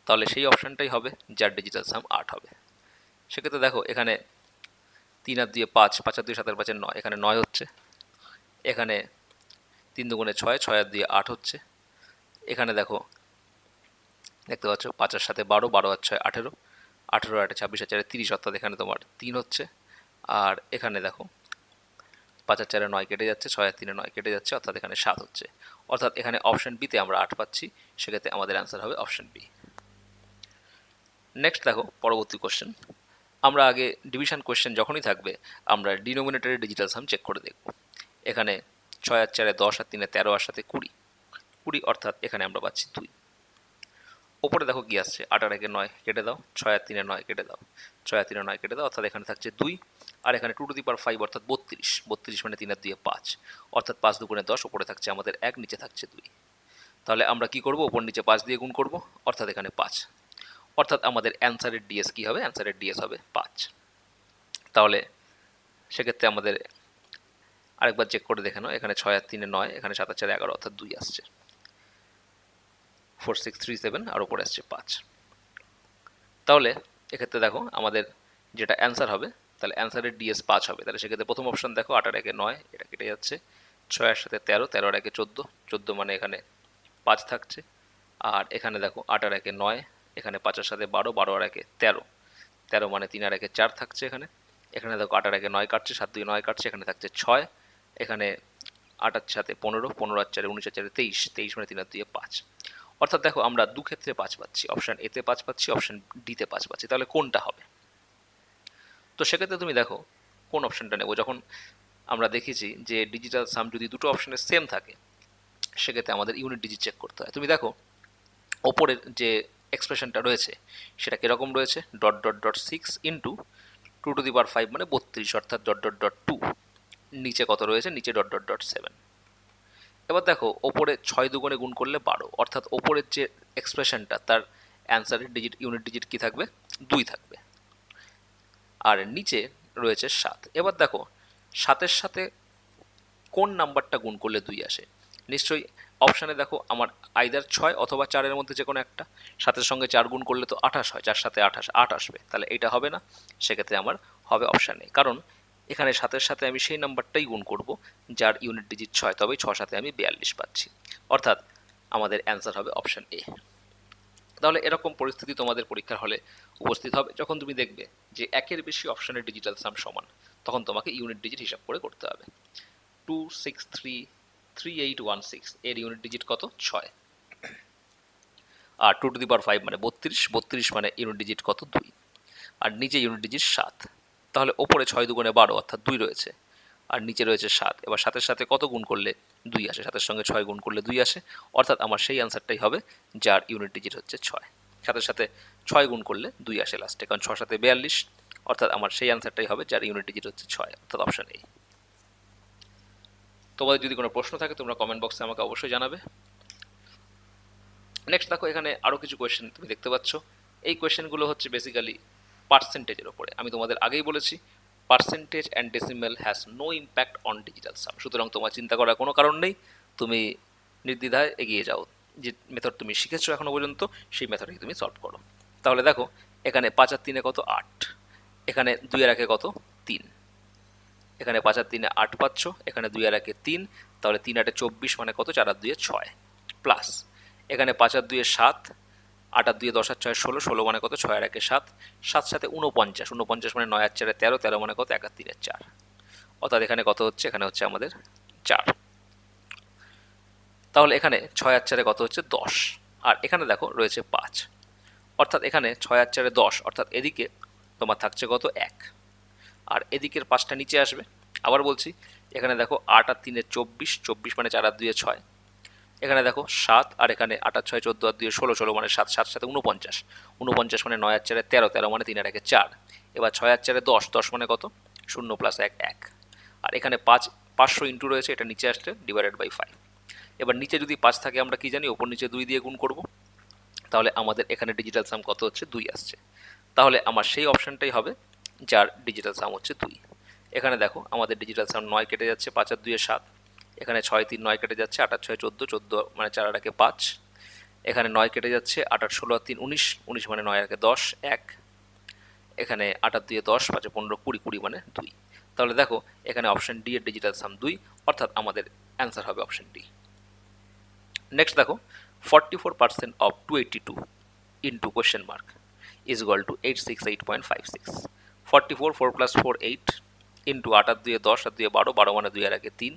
তাহলে সেই অপশানটাই হবে যার ডিজিটাল সাম 8 হবে। সেক্ষেত্রে দেখো এখানে 3 আর 2 5, 5 আর 2 7 আর 5 9, এখানে 9 হচ্ছে। এখানে 3 দুগুণে 6, 6 আর 2 8 হচ্ছে। এখানে দেখো দেখতে পাচ্ছ 5 আর 7 12, 12 আর 6 18, 18 আর 8 26 আর 4 30, অর্থাৎ এখানে তোমার 3 হচ্ছে। আর এখানে দেখো 5 আর 4 9 কেটে যাচ্ছে, 6 আর 3 9 কেটে যাচ্ছে, অর্থাৎ এখানে 7 হচ্ছে। অর্থাৎ এখানে অপশন বিতে আমরা 8 পাচ্ছি। সেক্ষেত্রে আমাদের অ্যান্সার হবে অপশন বি। নেক্সট দেখো পরবর্তী কোশ্চেন। আমরা আগে ডিভিশন কোয়েশ্চেন যখনই থাকবে আমরা ডিনোমিনেটরের ডিজিটাল সাম চেক করে দেখব। এখানে 6 আর 4 10 আর 3 13 আর 7 20, 20 অর্থাৎ এখানে আমরা পাচ্ছি 2। ওপরে দেখো কি আসছে, 8 আর 1 9 কেটে দাও, 6 আর 3 9 কেটে দাও, 6 আর 3 9 কেটে দাও, অর্থাৎ এখানে থাকছে 2। আর এখানে 2 টু দি পাওয়ার 5 অর্থাৎ 32, 32 মানে 3 আর 2 5, অর্থাৎ 5 দুগুণে 10, ওপরে থাকছে আমাদের 1, নিচে থাকছে 2। তাহলে আমরা কি করব, ওপর নিচে 5 দিয়ে গুণ করব, অর্থাৎ এখানে 5, অর্থাৎ আমাদের অ্যান্সারের ডিএস কি হবে, অ্যান্সারের ডিএস হবে 5। তাহলে সেক্ষেত্রে আমাদের আরেকবার চেক করে দেখে নাও, এখানে 6 আর 3 9, এখানে 7 আর 4 11 অর্থাৎ 2 আসছে, 4 6 3 7 আর ওপরে আসছে 5। তাহলে এক্ষেত্রে দেখো আমাদের যেটা অ্যান্সার হবে, তাহলে অ্যান্সারের ডিএস 5 হবে। তাহলে সেক্ষেত্রে প্রথম অপশন দেখো, 8 আর 1 9, এটা কেটে যাচ্ছে, 6 এর সাথে 13, 13 আর 1 14, 14 মানে এখানে 5 থাকছে। আর এখানে দেখো 8 আর 1 9, এখানে 5 এর সাথে 12, 12 আর 1 13, 13 মানে 3 আর 1 4 থাকছে এখানে। এখানে দেখো 8 আর 1 9 কাটছে, 7 2 9 কাটছে, এখানে থাকছে 6, এখানে 8 আর সাথে 15, 15 আর 4 19 আর 4 23, 23 মানে 3 আর 2 5। অর্থাৎ দেখো আমরা দু ক্ষেত্রে 5 পাচ্ছি, অপশন এতে 5 পাচ্ছি, অপশন ডিতে 5 পাচ্ছি। তাহলে কোনটা হবে? তো সেক্ষেত্রে তুমি দেখো কোন অপশনটা নেব। যখন আমরা দেখেছি যে ডিজিটাল সাম যদি দুটো অপশনের সেম থাকে, সেক্ষেত্রে আমাদের ইউনিট ডিজিট চেক করতে হয়। তুমি দেখো ওপরের যে এক্সপ্রেশনটা রয়েছে সেটা কীরকম রয়েছে, dot dot dot 6 into 2 to the power 5 মানে 32, অর্থাৎ ডট ডট ডট 2, নিচে কত রয়েছে, নিচে ডট ডট ডট 7। এবার দেখো ওপরে 6 দুগুণে গুণ করলে 12, অর্থাৎ ওপরের যে এক্সপ্রেশনটা তার অ্যান্সারের ডিজিট ইউনিট ডিজিট কি থাকবে, 2 থাকবে। আর নিচে রয়েছে 7। এবার দেখো 7-এর সাথে কোন নাম্বারটা গুণ করলে 2 আসে। নিশ্চয়ই অপশানে দেখো আমার আইদার 6 অথবা 4-এর মধ্যে যে কোনো একটা, 7-এর সঙ্গে 4 গুণ করলে তো 28 হয়, 4 7 28, 8 আসবে। তাহলে এটা হবে না, সেক্ষেত্রে আমার হবে অপশান এ, কারণ এখানে 7-এর সাথে আমি সেই নাম্বারটাই গুণ করব যার ইউনিট ডিজিট 6, তবেই 6 7 আমি 42 পাচ্ছি, অর্থাৎ আমাদের অ্যান্সার হবে অপশান এ। তাহলে এরকম পরিস্থিতি তোমাদের পরীক্ষার হলে উপস্থিত হবে যখন তুমি দেখবে যে একের বেশি অপশনের ডিজিটাল সাম সমান, তখন তোমাকে ইউনিট ডিজিট হিসাব করে করতে হবে। 2633816 এর ইউনিট ডিজিট কত, 6। আর 2 টু দি পাওয়ার 5 মানে 32, 32 মানে ইউনিট ডিজিট কত, 2। আর নিচে ইউনিট ডিজিট 7। তাহলে ওপরে 6 দুগুণে 12 অর্থাৎ 2 রয়েছে, আর নিচে রয়েছে 7। এবার 7-এর সাথে কত গুণ করলে 2 আসে, 7-এর সঙ্গে 6 গুণ করলে 2 আসে, অর্থাৎ আমার সেই অ্যান্সারটাই হবে যার ইউনিট ডিজিট হচ্ছে 6। 7-এর সাথে 6 গুণ করলে 2 আসে লাস্টে, কারণ 6 7 42, অর্থাৎ আমার সেই অ্যান্সারটাই হবে যার ইউনিট ডিজিট হচ্ছে 6, অর্থাৎ অপশন এ। তোমাদের যদি কোনো প্রশ্ন থাকে তোমরা কমেন্ট বক্সে আমাকে অবশ্যই জানাবে। নেক্সট দেখো এখানে আরও কিছু কোয়েশ্চেন তুমি দেখতে পাচ্ছ। এই কোয়েশ্চেনগুলো হচ্ছে বেসিক্যালি পার্সেন্টেজের ওপরে। আমি তোমাদের আগেই বলেছি percentage and decimal has no impact on digital sum, সুতরাং তোমার চিন্তা করার কোনো কারণ নেই, তুমি নির্দ্বিধায় এগিয়ে যাও। যে মেথড তুমি শিখেছো এখনো পর্যন্ত সেই মেথডেই তুমি সলভ করো। তাহলে দেখো এখানে 5 আর 3 কত, 8, এখানে 2 আর 1 কত, 3, এখানে 5 আর 3 8 পাচ্ছ, এখানে 2 আর 1 3, তাহলে 3 8 24 মানে কত, 4 আর 2 6, প্লাস এখানে 5 আর 2 7, 8 আর 2 10 আর 6 16, 16 মানে কত, 6 আর 1 7, 7 7 49, 49 মানে 9 আর 4 13, 13 মানে কত, 1 আর 3 4, অর্থাৎ এখানে কত হচ্ছে, এখানে হচ্ছে আমাদের 4। তাহলে এখানে 6 আর 4 কত হচ্ছে, 10, আর এখানে দেখো রয়েছে 5, অর্থাৎ এখানে 6 আর 4 10, অর্থাৎ এদিকে তোমার থাকছে কত, 1, আর এদিকের 5টা নিচে আসবে। আবার বলছি এখানে দেখো 8 আর 3 24, 24 মানে 4 আর 2 6, এখানে দেখো 7, আর এখানে 8 আর 6 14 আর 2 16, 16 মানে 7, 7 7 49, 49 মানে 9 আর 4 13, 13 মানে 3 আর 1 4, এবার 6 আর 4 10, 10 মানে কত, 0 প্লাস 1 1, আর এখানে 500 ইন্টু রয়েছে, এটা নিচে আসলে ডিভাইডেড বাই 5। এবার নিচে যদি 5 থাকে আমরা কি জানি, ওপর নিচে 2 দিয়ে গুণ করব, তাহলে আমাদের এখানে ডিজিটাল সাম কত হচ্ছে, 2 আসছে। তাহলে আমার সেই অপশানটাই হবে যার ডিজিটাল সাম হচ্ছে 2। এখানে দেখো আমাদের ডিজিটাল সাম 9 কেটে যাচ্ছে, 5 আর 2 7, এখানে 6 3 9 কেটে যাচ্ছে, 8 আর 6 14, 14 মানে 4 আর 1 5, এখানে 9 কেটে যাচ্ছে, 8 আর 16 আর 3 19, 19 মানে 9 আর 10 1, এখানে 8 আর 2 10, 5 15 20, 20 মানে 2। তাহলে দেখো এখানে অপশন ডি এর ডিজিটাল সাম 2, অর্থাৎ আমাদের অ্যান্সার হবে অপশন ডি। নেক্সট দেখো 44% of 282 into question mark is equal to 868.56, 44 4 plus 4 8 into 8 আর 2 10 আর 2 12, 12 মানে 2 আর 1 3,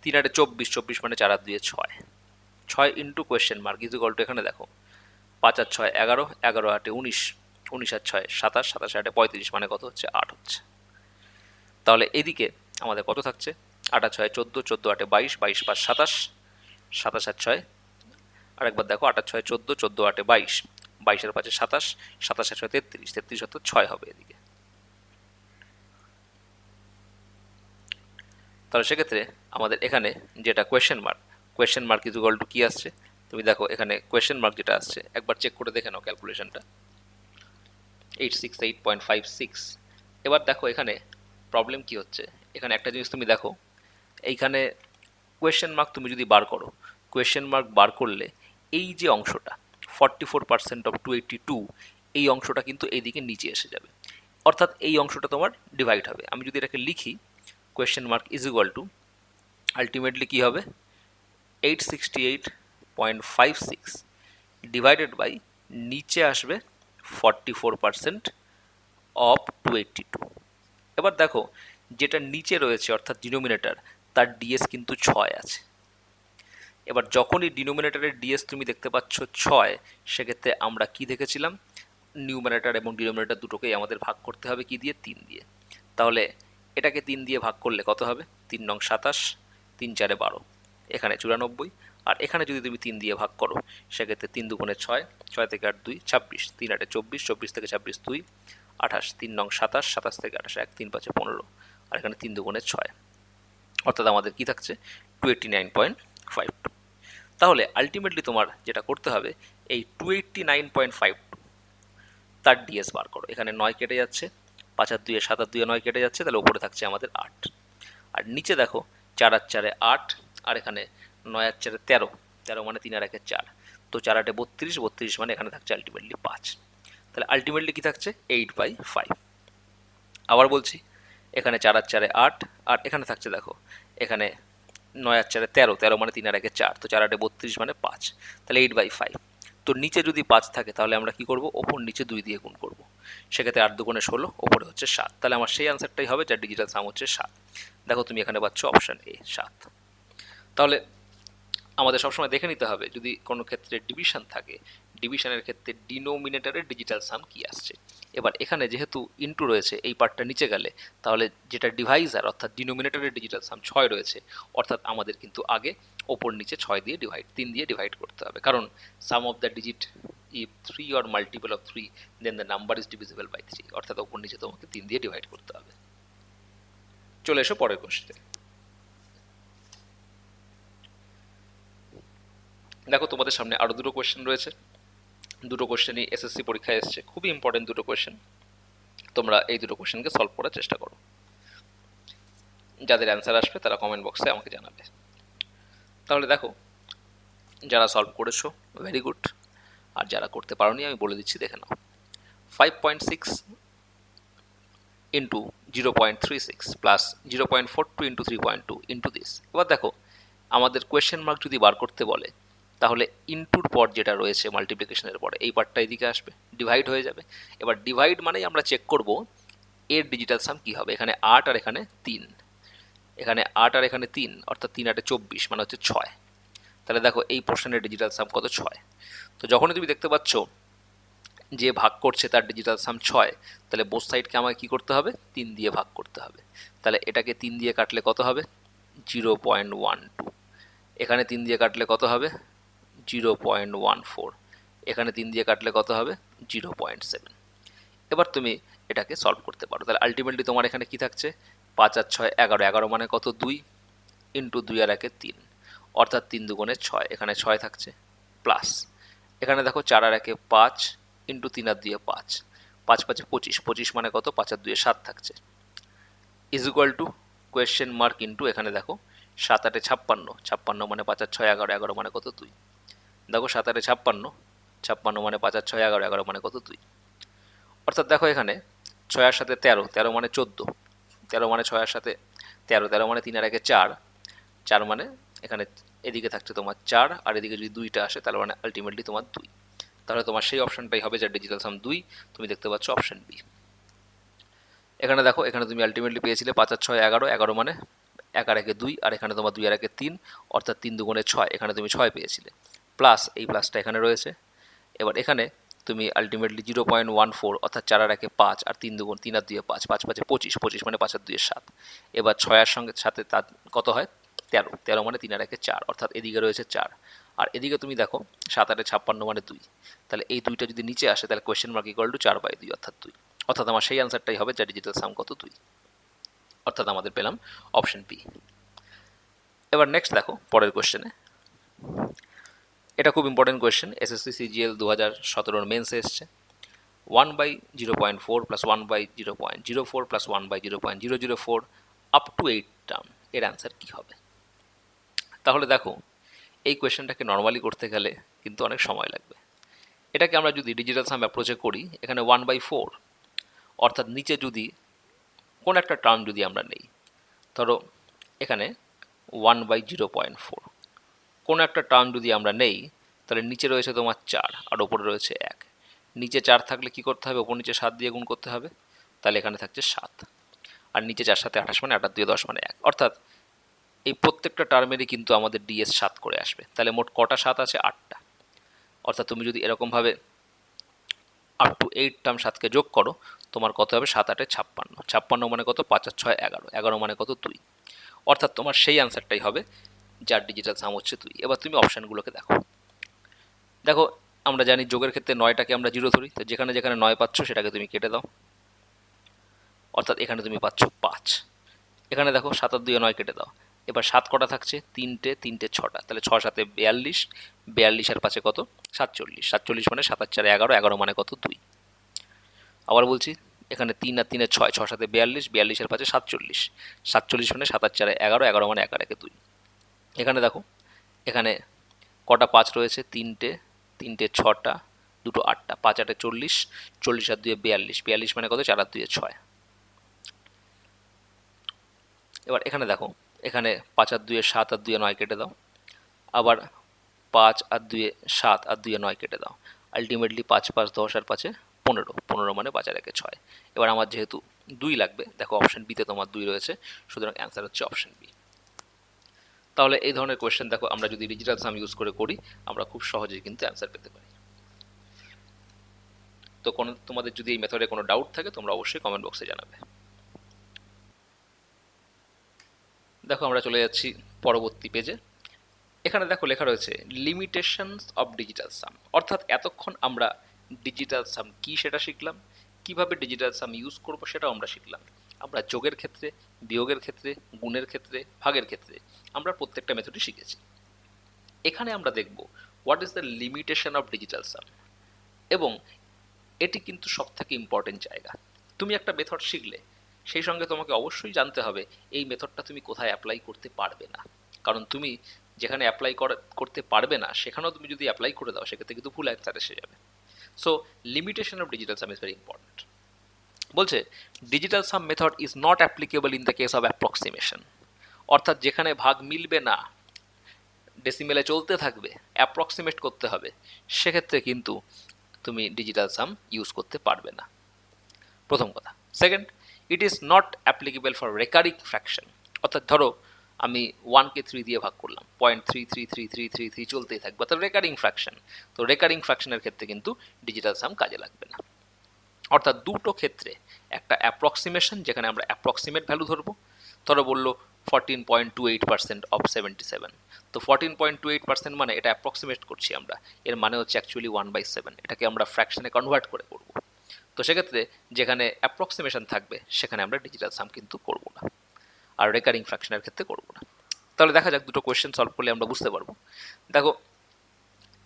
3 আর 24, 24 মানে 4 আর 2 6, 6 into question mark is equal two, এখানে দেখো 5 আর 6 11, 11 8 19, 19 আর 6 27, 27 আর 8 35, মানে কত হচ্ছে 8 হচ্ছে। তাহলে এদিকে আমাদের কত থাকছে, 8 আর 6 14, 14 8 22, 22 5 27, 27 আর 6, আরেকবার দেখো 8 আর 6 14, 14 8 22, 22 আর 5 27, 27 আর 6 33, 33 অর্থাৎ 6 হবে এদিকে। তাহলে সেক্ষেত্রে আমাদের এখানে যেটা question mark is equal two কি আসছে, তুমি দেখো এখানে কোয়েশ্চেন মার্ক যেটা আসছে একবার চেক করে দেখে নাও ক্যালকুলেশনটা, 868.56। এবার দেখো এখানে প্রবলেম কি হচ্ছে, এখানে একটা জিনিস তুমি দেখো, এইখানে কোয়েশ্চেন মার্ক তুমি যদি বার করো, কোয়েশ্চেন মার্ক বার করলে এই যে অংশটা 44% অফ 282, এই অংশটা কিন্তু এইদিকে নিচে এসে যাবে, অর্থাৎ এই অংশটা তোমার ডিভাইড হবে। আমি যদি এটাকে লিখি, question mark is equal to ultimately কী হবে, 868.56 ডিভাইডেড বাই নিচে আসবে 44% অফ 282। এবার দেখো যেটা নিচে রয়েছে অর্থাৎ ডিনোমিনেটর, তার ডিএস কিন্তু 6 আছে। এবার যখনই ডিনোমিনেটরের ডিএস তুমি দেখতে পাচ্ছ 6, সেক্ষেত্রে আমরা কি দেখেছিলাম, নিউমিনেটর এবং ডিনোমিনেটর দুটোকেই আমাদের ভাগ করতে হবে কি দিয়ে, 3 দিয়ে। তাহলে এটাকে 3 দিয়ে ভাগ করলে কত হবে, 3 নং 27, 3 4 12, এখানে 94, আর এখানে যদি তুমি 3 দিয়ে ভাগ করো, সেক্ষেত্রে 3 দুগুণে 6, 6 থেকে 8 2 26, 3 8 24, 24 থেকে 26 2 28, 3 নং 27, 27 থেকে 28 1, 3 5 15, আর এখানে 3 দুগুণে 6, অর্থাৎ আমাদের কি থাকছে 289.52। তাহলে আলটিমেটলি তোমার যেটা করতে হবে, এই 289.52 তার ডিএস বার করো। এখানে 9 কেটে যাচ্ছে, 5 আর 2 7 আর 2 9 কেটে যাচ্ছে, তাহলে ওপরে থাকছে আমাদের 8, আর নিচে দেখো 4 আর 4 8, আর এখানে 9 আর 4 13, 13 মানে 3 আর 1 4, তো 4 8 32, 32 মানে এখানে থাকছে আলটিমেটলি 5। তাহলে আলটিমেটলি কি থাকছে 8/5। আবার বলছি, এখানে 4 আর 4 8, আর এখানে থাকছে দেখো এখানে 9 আর 4 13, 13 মানে 3 আর 1 4, তো 4 8 32 মানে 5, তাহলে 8/5। তো নিচে যদি 5 থাকে তাহলে আমরা কি করব, ওপর নিচে 2 দিয়ে গুণ করব, সেক্ষেত্রে 8 দুগুণে 16, ওপরে হচ্ছে 7, তাহলে আমার সেই আনসারটাই হবে যার ডিজিটাল সাম হচ্ছে 7। দেখো তুমি এখানে পাচ্ছ অপশান এ 7। তাহলে আমাদের সবসময় দেখে নিতে হবে যদি কোনো ক্ষেত্রে ডিভিশন থাকে, ডিভিশনের ক্ষেত্রে ডিনোমিনেটরের ডিজিটাল সাম কি আসছে। এবার এখানে যেহেতু ইন্টু রয়েছে, এই পার্টটা নিচে গেলে তাহলে যেটা ডিভাইজার অর্থাৎ ডিনোমিনেটরের ডিজিটাল সাম 6 রয়েছে, অর্থাৎ আমাদের কিন্তু আগে ওপর নিচে 6 দিয়ে ডিভাইড 3 দিয়ে ডিভাইড করতে হবে, কারণ sum of the digit if 3 or multiple of 3 then the number is divisible by 3, অর্থাৎ ওপর নিচে তোমাকে 3 দিয়ে ডিভাইড করতে হবে। চলে এসো পরের কোশ্চেনে। দেখো তোমাদের সামনে আরও দুটো কোয়েশ্চেন রয়েছে, দুটো কোয়েশ্চেনই এসএসসি পরীক্ষায় এসছে, খুবই ইম্পর্টেন্ট দুটো কোয়েশ্চেন। তোমরা এই দুটো কোয়েশ্চেনকে সলভ করার চেষ্টা করো, যাদের অ্যান্সার আসবে তারা কমেন্ট বক্সে আমাকে জানাবে। তাহলে দেখো যারা সলভ করেছো ভেরি গুড, আর যারা করতে পারোনি আমি বলে দিচ্ছি দেখে নাও। 5.6 into 0.36 plus 0.42 into 3.2 into this. এবার দেখো আমাদের কোয়েশ্চেন মার্ক যদি বার করতে বলে, তাহলে ইনটুর পর যেটা রয়েছে মাল্টিপ্লিকেশনের পরে এই পার্টটা এদিকে আসবে, ডিভাইড হয়ে যাবে। এবার ডিভাইড মানেই আমরা চেক করব এর ডিজিটাল সাম কী হবে। এখানে 8 আর এখানে 3, এখানে 8 আর এখানে 3, অর্থাৎ 3 8 24 মানে হচ্ছে 6। তাহলে দেখো এই পোর্শনের ডিজিটাল সাম কত 6। তো যখনই তুমি দেখতে পাচ্ছ যে ভাগ করছে তার ডিজিটাল সাম 6, তাহলে বোথ সাইডকে আমাকে কী করতে হবে, 3 দিয়ে ভাগ করতে হবে। তাহলে এটাকে 3 দিয়ে কাটলে কত হবে 0.12, এখানে 3 দিয়ে কাটলে কত হবে 0.14, এখানে 3 দিয়ে কাটলে কত হবে 0.7। এবার তুমি এটাকে সলভ করতে পারো। তাহলে আলটিমেটলি তোমার এখানে কি থাকছে 5 আর 6 11, 11 মানে কত 2 ইন্টু 2 আর 1 3, অর্থাৎ 3 দুগুণে 6, এখানে 6 থাকছে প্লাস এখানে দেখো 4 আর 1 5 ইন্টু 3 আর 2 5, 5 5 25, 25 মানে কত 5 আর 2 7 থাকছে, is equal two question mark into এখানে দেখো 7 8 56, 56 মানে 5 আর 6 11, 11 মানে কত 2, দেখো 7 8 56, 56 মানে 5 আর 6 11, 11 মানে কত 2, অর্থাৎ দেখো এখানে 6 আর সাথে 13, 13 মানে 14, 13 মানে 6 আর সাথে 13, 13 মানে 3 আর 1 4, 4 মানে এখানে এদিকে থাকছে তোমার 4, আর এদিকে যদি 2টা আসে তাহলে মানে আলটিমেটলি তোমার 2। তাহলে তোমার সেই অপশনটাই হবে যার ডিজিটাল সাম 2, তুমি দেখতে পাচ্ছ অপশন বি। এখানে দেখো এখানে তুমি আলটিমেটলি পেয়েছিলে 5 আর 6 11, 11 মানে 1 আর 1 2, আর এখানে তোমার 2 আর 1 3, অর্থাৎ 3 দুগুণে 6, এখানে তুমি 6 পেয়েছিলে, প্লাস এই প্লাসটা এখানে রয়েছে। এবার এখানে তুমি আলটিমেটলি 0.14 অর্থাৎ 4 আর 1 5 আর 3 দুগুণ 3 আর 2 5 5 5 25 25 মানে 5 আর 2 7। এবার 6 এর সঙ্গে সাথে তার কত হয় 13 13 মানে 3 আর 1 4 অর্থাৎ এদিকে রয়েছে 4 আর এদিকে তুমি দেখো 7 আর 56 মানে 2। তাহলে এই দুইটা যদি নিচে আসে তাহলে কোয়েশ্চেন মার্ক ইকুয়াল টু 4/2 অর্থাৎ 2। অর্থাৎ আমার সেই আনসারটাই হবে যা ডিজিটাল সাম কত 2। অর্থাৎ আমাদের পেলাম অপশন বি। এবার নেক্সট দেখো পরের কোয়েশ্চেনে, এটা খুব ইম্পর্টেন্ট কোয়েশ্চেন, এসএসসি সিজিএল 2017 মেন্সে এসছে। 1/0.4 plus 1/0.04 plus 1/0.004 up to 8 term, এর অ্যান্সার কী হবে? তাহলে দেখো এই কোয়েশ্চেনটাকে নর্মালি করতে গেলে কিন্তু অনেক সময় লাগবে। এটাকে আমরা যদি ডিজিটাল সাম অ্যাপ্রোচে করি, এখানে 1/4 অর্থাৎ নিচে যদি কোন একটা টার্ম যদি আমরা নেই, ধরো এখানে 1/0.4 কোনো একটা টার্ম যদি আমরা নেই, তাহলে নিচে রয়েছে তোমার 4 আর ওপরে রয়েছে 1। নিচে 4 থাকলে কি করতে হবে? ওপর নিচে 7 দিয়ে গুণ করতে হবে, তাহলে এখানে থাকছে 7। আর নিচে 4 সাথে 28 মানে 8 আর 2 10 মানে 1। অর্থাৎ এই প্রত্যেকটা টার্মেরই কিন্তু আমাদের ডিএস 7 করে আসবে। তাহলে মোট কটা 7 আছে? 8টা। অর্থাৎ তুমি যদি এরকমভাবে আপ টু 8 টার্ম 7কে যোগ করো, তোমার কত হবে? 7 8 56। 56 মানে কত? 5 আর 6 11। 11 মানে কত? 2। অর্থাৎ তোমার সেই আনসারটাই হবে যার ডিজিটাল সাম হচ্ছে 2। এবার তুমি অপশানগুলোকে দেখো। দেখো আমরা জানি যোগের ক্ষেত্রে 9টাকে আমরা 0 ধরি, তো যেখানে যেখানে 9 পাচ্ছ সেটাকে তুমি কেটে দাও, অর্থাৎ এখানে তুমি পাচ্ছ 5। এখানে দেখো 7 আর 2 9 কেটে দাও। এবার 7 কটা থাকছে? 3টে, 3টে 6টা, তাহলে 6 7 42, 42 আর 5 কত? 47। 47 মানে 7 আর 4 11, 11 মানে কত? 2। আবার বলছি, এখানে 3 আর 3 6, 6 7 42, 42 আর 5 47, 47 মানে 7 আর 4 11, 11 মানে 1 আর 1 2। এখানে দেখো এখানে কটা 5 রয়েছে? 3টে, 3টে 6টা, 2টো 8টা, 5 8 40, 40 আর 2 42, 42 মানে কত? 4 আর 2 6। এবার এখানে দেখো এখানে 5 আর 2 7 আর 2 9 কেটে দাও, আবার 5 আর 2 7 আর 2 9 কেটে দাও। আলটিমেটলি 5 5 10 আর 5 15, 15 মানে 5 আর 1 6। এবার আমার যেহেতু 2 লাগবে, দেখো অপশন বিতে তোমার 2 রয়েছে, সুতরাং অ্যান্সার হচ্ছে অপশন বি। তাহলে এই ধরনের কোয়েশ্চেন দেখো আমরা যদি ডিজিটাল সাম ইউজ করে করি, আমরা খুব সহজেই কিন্তু অ্যান্সার পেতে পারি। তো তোমাদের যদি এই মেথডে কোনো ডাউট থাকে তোমরা অবশ্যই কমেন্ট বক্সে জানাবে। দেখো আমরা চলে যাচ্ছি পরবর্তী পেজে। এখানে দেখো লেখা রয়েছে লিমিটেশনস অফ ডিজিটাল সাম, অর্থাৎ এতক্ষণ আমরা ডিজিটাল সাম কি সেটা শিখলাম, কিভাবে ডিজিটাল সাম ইউজ করব সেটাও আমরা শিখলাম। আমরা যোগের ক্ষেত্রে, বিয়োগের ক্ষেত্রে, গুণের ক্ষেত্রে, ভাগের ক্ষেত্রে আমরা প্রত্যেকটা মেথডই শিখেছি। এখানে আমরা দেখব what is the limitation of digital sum, এবং এটি কিন্তু সবথেকে ইম্পর্টেন্ট জায়গা। তুমি একটা মেথড শিখলে সেই সঙ্গে তোমাকে অবশ্যই জানতে হবে এই মেথডটা তুমি কোথায় অ্যাপ্লাই করতে পারবে না, কারণ তুমি যেখানে অ্যাপ্লাই করতে পারবে না সেখানেও তুমি যদি অ্যাপ্লাই করে দাও সেক্ষেত্রে কিন্তু ভুল অ্যান্সার এসে যাবে। So limitation of digital sum is very important. বলছে digital sum method is not applicable in the case of approximation, অর্থাৎ যেখানে ভাগ মিলবে না, ডেসিমেলে চলতে থাকবে, অ্যাপ্রক্সিমেট করতে হবে, সেক্ষেত্রে কিন্তু তুমি ডিজিটাল সাম ইউজ করতে পারবে না, প্রথম কথা। Second, it is not applicable for recurring fraction, অর্থাৎ ধরো আমি 1কে 3 দিয়ে ভাগ করলাম, 0.3333333 চলতেই থাকবে, অর্থাৎ রেকারিং ফ্র্যাকশন। তো রেকারিং ফ্র্যাকশনের ক্ষেত্রে কিন্তু ডিজিটাল সাম কাজে লাগবে না। অর্থাৎ দুটো ক্ষেত্রে, একটা অ্যাপ্রক্সিমেশন যেখানে আমরা অ্যাপ্রক্সিমেট ভ্যালু ধরবো, ধরো বললো 14.28% অফ 77, তো 14.28% মানে এটা অ্যাপ্রক্সিমেট করছি আমরা, এর মানে হচ্ছে অ্যাকচুয়ালি 1/7, এটাকে আমরা ফ্র্যাকশনে কনভার্ট করে করবো। তো সেক্ষেত্রে যেখানে অ্যাপ্রক্সিমেশন থাকবে সেখানে আমরা ডিজিটাল সাম কিন্তু করবো না, আর রেকারিং ফ্র্যাকশনের ক্ষেত্রে করবো না। তাহলে দেখা যাক দুটো কোয়েশ্চেন সলভ করলে আমরা বুঝতে পারবো। দেখো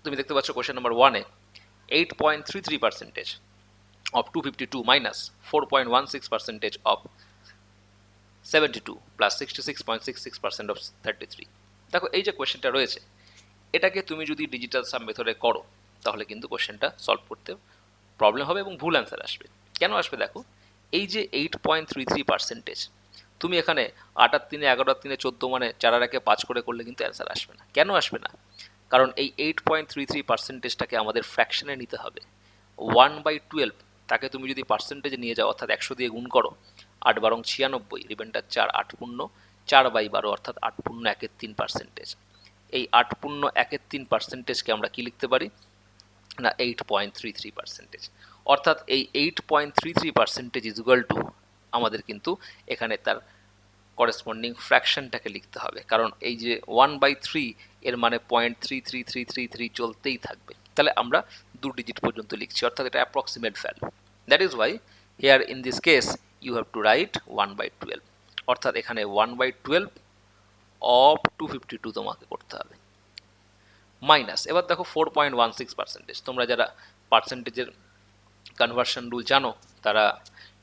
তুমি দেখতে পাচ্ছ question number 1-এ 8.33% of 252 minus 4.16% of 72 plus 66.66% of 33। দেখো এই যে কোয়েশ্চেনটা রয়েছে, এটাকে তুমি যদি ডিজিটাল সাম মেথডে করো তাহলে কিন্তু কোয়েশ্চেনটা সলভ করতে প্রবলেম হবে এবং ভুল অ্যান্সার আসবে। কেন আসবে? দেখো এই যে 8.33%, তুমি এখানে 8 আর 3 11 আর 3 14 মানে 4 আর 1 5 করে করলে কিন্তু অ্যান্সার আসবে না। কেন আসবে না? কারণ এই 8.33%টাকে আমাদের ফ্র্যাকশনে নিতে হবে। 1/12 তাকে তুমি যদি পার্সেন্টেজে নিয়ে যাও, অর্থাৎ 100 দিয়ে গুণ করো, 8 বারং 96, রিবেনটা 4, 8 পূর্ণ 4/12, অর্থাৎ 8 পূর্ণ 1/3%। এই 8 পূর্ণ 1/3%কে আমরা কি লিখতে পারি? না 8.33%। অর্থাৎ এই 8.33% ইজ ইকুয়াল টু আমাদের কিন্তু এখানে তার করেসপন্ডিং ফ্র্যাকশনটাকে লিখতে হবে, কারণ এই যে 1/3 এর মানে 0.33333 চলতেই থাকবে। তাহলে আমরা 2 ডিজিট পর্যন্ত লিখছি, অর্থাৎ এটা approximate value. That is why here in this case you have to write 1/12, অর্থাৎ এখানে 1/12 অফ 252 তোমাকে করতে হবে। মাইনাস, এবার দেখো 4.16%। তোমরা যারা পার্সেন্টেজের কনভার্সন রুল জানো তারা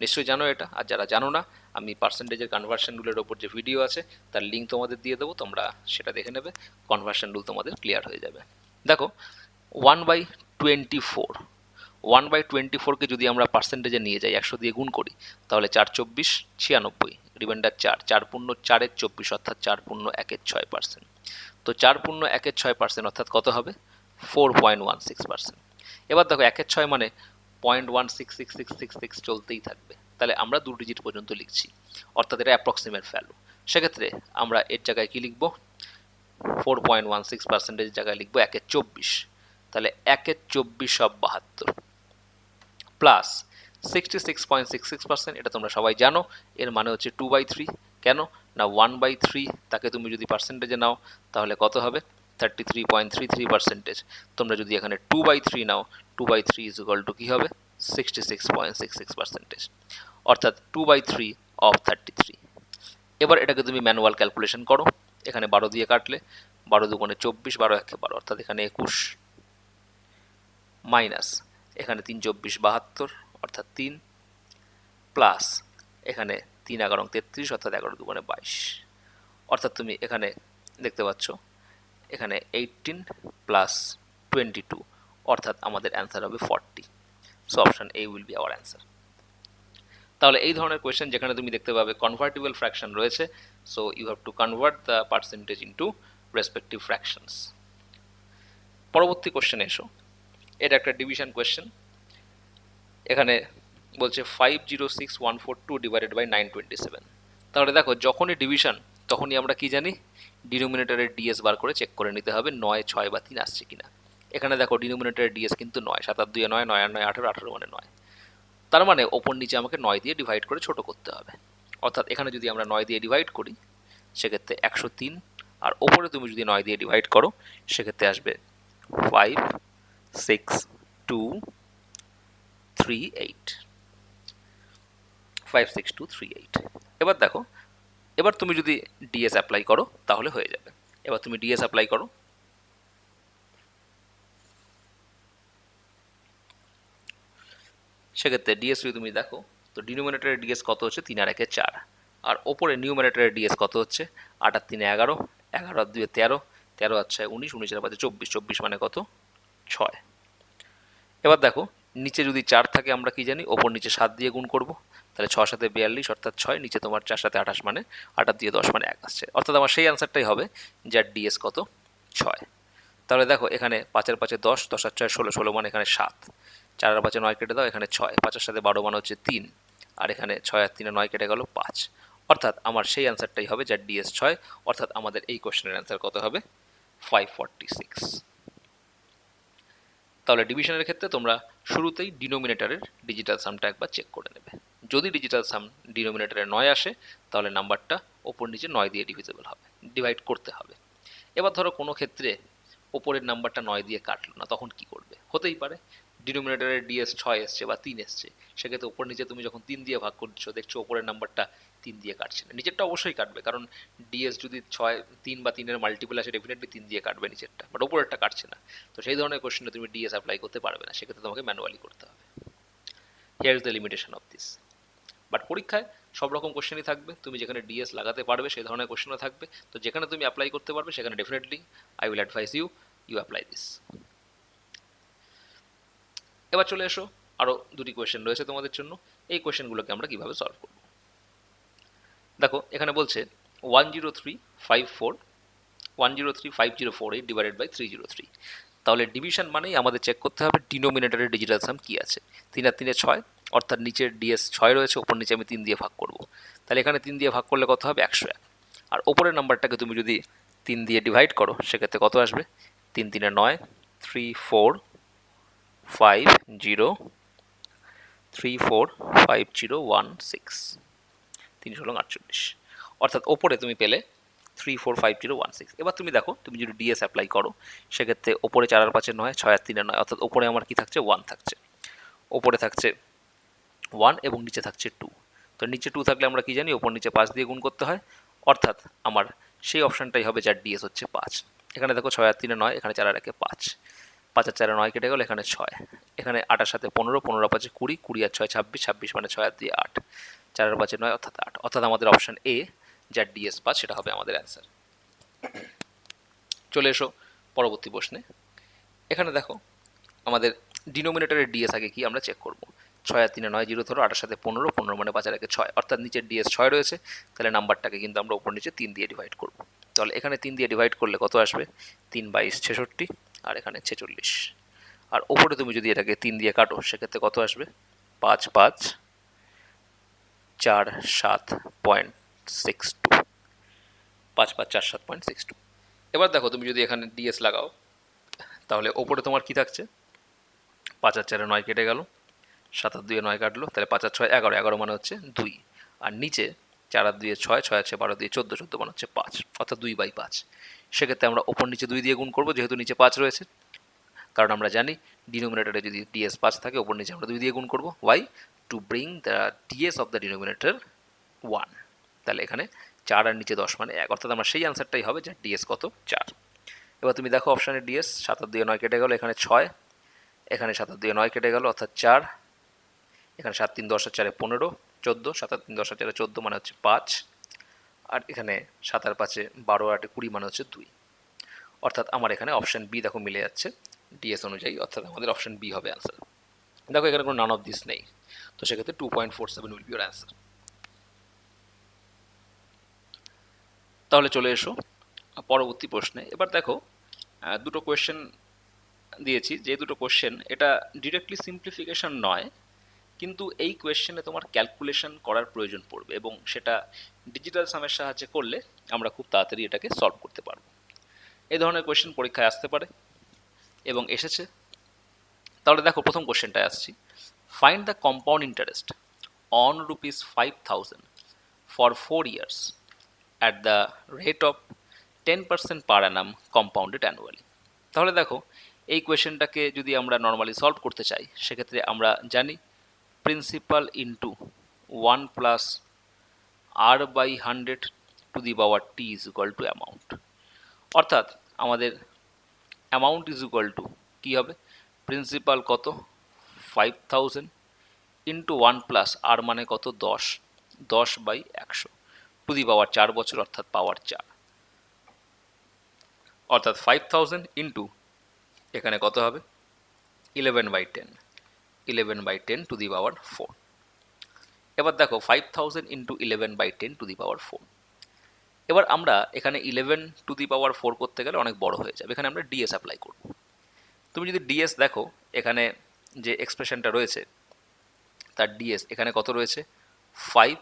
নিশ্চয়ই জানো এটা, আর যারা জানো না আমি পার্সেন্টেজের কনভার্সন রুলের ওপর যে ভিডিও আছে তার লিঙ্ক তোমাদের দিয়ে দেবো, তোমরা সেটা দেখে নেবে, কনভার্সন রুল তোমাদের ক্লিয়ার হয়ে যাবে। দেখো 1/24, 1/24কে যদি আমরা পার্সেন্টেজে নিয়ে যাই 100 দিয়ে গুণ করি, তাহলে 4×24 96, রিমাইন্ডার 4, 4×4 = 24, অর্থাৎ 4×1 = 6%। তো 4×1 = 6%, অর্থাৎ কত হবে 4.16%। এবার দেখো 1/6 মানে 0.166666 চলতেই থাকবে, তাহলে আমরা 2 ডিজিট পর্যন্ত লিখছি, অর্থাৎ এটা অ্যাপ্রক্সিমেট ভ্যালু। সেক্ষেত্রে আমরা এর জায়গায় কি লিখব, 4.16% জায়গায় লিখব 1/24, তাহলে 1/24 প্লাস 66.66%, এটা তোমরা সবাই জানো, এর মানে হচ্ছে 2/3। কেন না 1/3 তাকে তুমি যদি পার্সেন্টেজে নাও তাহলে কত হবে 33.33%। তোমরা যদি এখানে 2/3 নাও, 2/3 ইজ ইকুয়াল টু কী হবে 66.66%, অর্থাৎ 2/3 অফ 33। এবার এটাকে তুমি ম্যানুয়াল ক্যালকুলেশন করো, এখানে 12 দিয়ে কাটলে 12 দুগুণে 24, 12 একে 12, অর্থাৎ এখানে 21, মাইনাস এখানে 3×24 72, অর্থাৎ 3, প্লাস এখানে 3×11 33, অর্থাৎ 11 দুগুণে 22, অর্থাৎ তুমি এখানে দেখতে পাচ্ছ এখানে 18 প্লাস 22, অর্থাৎ আমাদের অ্যান্সার হবে 40। So option A will be our answer. তাহলে এই ধরনের কোয়েশ্চেন যেখানে তুমি দেখতে পাবে কনভার্টিবল ফ্র্যাকশন রয়েছে, so you have to convert the percentage into respective fractions. পরবর্তী কোয়েশ্চেন এসো, এটা একটা ডিভিশন কোয়েশ্চেন। এখানে বলছে 506142 ডিভাইডেড বাই 927। তাহলে দেখো যখনই ডিভিশন তখনই আমরা কি জানি, ডিনোমিনেটরের ডিএস বার করে চেক করে নিতে হবে 9, 6 বা 3 আসছে কিনা। এখানে দেখো ডিনোমিনেটরের ডিএস কিন্তু 9, 7 আর 2 9, 9 আর 9 18, 18 মানে 9। তার মানে ওপর নিচে আমাকে 9 দিয়ে ডিভাইড করে ছোট করতে হবে, অর্থাৎ এখানে যদি আমরা 9 দিয়ে ডিভাইড করি সেক্ষেত্রে 103, আর ওপরে তুমি যদি 9 দিয়ে ডিভাইড করো সেক্ষেত্রে আসবে 5 6 2 3 8, 5 6 2 3 8। এবার দেখো, এবার তুমি যদি ডিএস অ্যাপ্লাই করো তাহলে হয়ে যাবে। এবার তুমি ডিএস অ্যাপ্লাই করো, সেক্ষেত্রে ডিএস যদি তুমি দেখো তো ডিনোমিনেটরের ডিএস কত হচ্ছে 3 আর 1 4, আর ওপরে নিউমিনেটরের ডিএস কত হচ্ছে 8 আর 3 11, 11 আর 2 13, 13 আর 6 19, 19 আর 5 24, 24 মানে কত 6। এবার দেখো নিচে যদি 4 থাকে আমরা কি জানি, ওপর নিচে 7 দিয়ে গুণ করব, তাহলে 6 7 42, অর্থাৎ 6, নিচে তোমার 4 7 28 মানে 8 দিয়ে 10 মানে 1 আসছে, অর্থাৎ আমার সেই অ্যান্সারটাই হবে যার ডিএস কত 6। তাহলে দেখো এখানে 5 আর 5 10, 10 আর 6 16, 16 মানে এখানে 7, 4 আর 5 9 কেটে দাও, এখানে 6, 5 এর সাথে 12 মানে হচ্ছে 3, আর এখানে 6 আর 3 9 কেটে গেল 5, অর্থাৎ আমার সেই অ্যান্সারটাই হবে যার ডিএস 6, অর্থাৎ আমাদের এই কোশ্চেনের অ্যান্সার কত হবে 546। তাহলে ডিভিশনের ক্ষেত্রে তোমরা শুরুতেই ডিনোমিনেটরের ডিজিটাল সামটা একবার চেক করে নেবে, যদি ডিজিটাল সাম ডিনোমিনেটরে 9 আসে তাহলে নাম্বারটা ওপর নিচে 9 দিয়ে ডিভিজিবল হবে, ডিভাইড করতে হবে। এবার ধরো কোনো ক্ষেত্রে ওপরের নাম্বারটা 9 দিয়ে কাটলো না, তখন কি করবে, হতেই পারে ডিনোমিনেটরের ডিএস 6 এসছে বা 3 এসছে, সেক্ষেত্রে ওপর নিচে তুমি যখন 3 দিয়ে ভাগ করছো দেখছো ওপরের নাম্বারটা 3 দিয়ে কাটছে না, নিচেরটা অবশ্যই কাটবে, কারণ ডিএস যদি 6 3 বা 3 এর মাল্টিপল আসে ডেফিনেটলি 3 দিয়ে কাটবে নিচেরটা, বাট ওপরেরটা কাটছে না। তো সেই ধরনের কোশ্চেনে তুমি ডিএস অ্যাপ্লাই করতে পারবে না, সেক্ষেত্রে তোমাকে ম্যানুয়ালি করতে হবে। Here is the limitation of this. But পরীক্ষায় সব রকম কোশ্চেনই থাকবে, তুমি যেখানে ডিএস লাগাতে পারবে সেই ধরনের কোশ্চেনও থাকবে, তো যেখানে তুমি অ্যাপ্লাই করতে পারবে সেখানে definitely I will advise you apply this. এবার চলে এসো, আরও দুটি কোয়েশ্চেন রয়েছে তোমাদের জন্য, এই কোয়েশ্চেনগুলোকে আমরা কীভাবে সলভ করব। দেখো এখানে বলছে 1035048 ডিভাইডেড বাই 303। তাহলে ডিভিশন মানেই আমাদের চেক করতে হবে ডিনোমিনেটরের ডিজিটাল সাম কী আছে, 3 আর 3 6, অর্থাৎ নিচের ডিএস 6 রয়েছে, ওপর নিচে আমি 3 দিয়ে ভাগ করব, তাহলে এখানে 3 দিয়ে ভাগ করলে কত হবে 101, আর ওপরের নাম্বারটাকে তুমি যদি 3 দিয়ে ডিভাইড করো সেক্ষেত্রে কত আসবে 3 3 9, 3 4 50345016, 3 × 48, অর্থাৎ ওপরে তুমি পেলে 345016। এবার তুমি দেখো, তুমি যদি ডিএস অ্যাপ্লাই করো সেক্ষেত্রে ওপরে 4 আর 5 9, 6 আর 3 9, অর্থাৎ ওপরে আমার কি থাকছে 1 থাকছে, ওপরে থাকছে 1 এবং নিচে থাকছে 2। তো নিচে 2 থাকলে আমরা কি জানি, ওপর নিচে 5 দিয়ে গুণ করতে হয়, অর্থাৎ আমার সেই অপশানটাই হবে যার ডিএস হচ্ছে 5। এখানে দেখো 6 আর 3 9, এখানে 4 আর 1 5, 5 আর 4 9 কেটে গেল, এখানে 6, এখানে 8 আর 7 15, 15 আর 5 20, 20 আর 6 26, 26 মানে 6 আর 2 8, 4 আর 5 9 অর্থাৎ 8, অর্থাৎ আমাদের অপশান এ যার ডিএস 5 সেটা হবে আমাদের অ্যান্সার। চলে এসো পরবর্তী প্রশ্নে। এখানে দেখো আমাদের ডিনোমিনেটরের ডিএস আগে কি আমরা চেক করব। 6 আর 3 9 0 ধরো, 8 আর 7 15, 15 মানে 5 আর 1 6, অর্থাৎ নিচের ডিএস 6 রয়েছে, তাহলে নাম্বারটাকে কিন্তু আমরা উপর নিচে 3 দিয়ে ডিভাইড করব। তাহলে এখানে 3 দিয়ে ডিভাইড করলে কত আসবে, 3 22 66, আর এখানে 46, আর ওপরে তুমি যদি এটাকে 3 দিয়ে কাটো সেক্ষেত্রে কত আসবে, 5 5 4 7.62, 5 5 4 7.62। এবার দেখো তুমি যদি এখানে ডিএস লাগাও তাহলে ওপরে তোমার কি থাকছে, 5 আর 4 9 কেটে গেল, 7 আর 2 9 কাটলো, তাহলে 5 আর 6 11, 11 মানে হচ্ছে 2, আর নিচে 4 আর 2 6, 6 আর 6 12 দিয়ে 14, 14 মানে হচ্ছে 5, অর্থাৎ 2/5। সেক্ষেত্রে আমরা ওপর নিচে 2 দিয়ে গুণ করবো, যেহেতু নিচে 5 রয়েছে, কারণ আমরা জানি ডিনোমিনেটরে যদি ডিএস 5 থাকে ওপর নিচে আমরা 2 দিয়ে গুণ করবো। Why? To bring the DS of the denominator 1। তাহলে এখানে 4 আর নিচে 10 মানে 1, অর্থাৎ আমার সেই আনসারটাই হবে যার ডিএস কত 4। এবার তুমি দেখো অপশানের ডিএস, 7 আর 2 9 কেটে গেল, এখানে 6, এখানে 7 আর 2 9 কেটে গেল, অর্থাৎ 4, এখানে 7 3 10 আর 4 15, 14, 7 আর 3 10 আর 4 14 মানে হচ্ছে 5, আর এখানে 7 আর 5 12 আর 8 20 মানে হচ্ছে 2, অর্থাৎ আমার এখানে অপশান বি দেখো মিলে যাচ্ছে ডিএস অনুযায়ী, অর্থাৎ আমাদের অপশান বি হবে অ্যান্সার। দেখো এখানে কোনো নান অফ দিস নেই, তো সেক্ষেত্রে 2.47 উইল বি ইওর অ্যান্সার। তাহলে চলে এসো পরবর্তী প্রশ্নে। এবার দেখো দুটো কোয়েশ্চেন দিয়েছি, যে দুটো কোয়েশ্চেন এটা ডিরেক্টলি সিম্পলিফিকেশন নয়, কিন্তু এই কোয়েশ্চেনে তোমার ক্যালকুলেশন করার প্রয়োজন পড়বে, এবং সেটা ডিজিটাল সামের সাহায্যে করলে আমরা খুব তাড়াতাড়ি এটাকে সলভ করতে পারবো। এই ধরনের কোয়েশ্চেন পরীক্ষায় আসতে পারে এবং এসেছে। তাহলে দেখো প্রথম কোয়েশ্চেনটায় আসছি, find the compound interest on ₹5,000 for 4 years at the rate of 10% per annum compounded annually। তাহলে দেখো এই কোয়েশ্চেনটাকে যদি আমরা নর্মালি সলভ করতে চাই সেক্ষেত্রে আমরা জানি principal into 1 plus r/100 two the power t is equal two amount, অর্থাৎ আমাদের অ্যামাউন্ট ইজ ইকুয়াল টু কী হবে, প্রিন্সিপাল কত 5000 ইন্টু 1 প্লাস আর মানে কত 10, 10/100 টু দি পাওয়ার 4 বছর, অর্থাৎ পাওয়ার 4, অর্থাৎ 5000 ইন্টু এখানে কত হবে 11/10, 11/10 টু দি পাওয়ার 4। এবার দেখো 5000 ইন্টু 11/10 টু দি পাওয়ার 4। এবার আমরা এখানে 11 টু দি পাওয়ার 4 করতে গেলে অনেক বড় হয়ে যাবে, এখানে আমরা ডিএস অ্যাপ্লাই করব। তুমি যদি ডিএস দেখো এখানে যে এক্সপ্রেশনটা রয়েছে তার ডিএস এখানে কত রয়েছে 5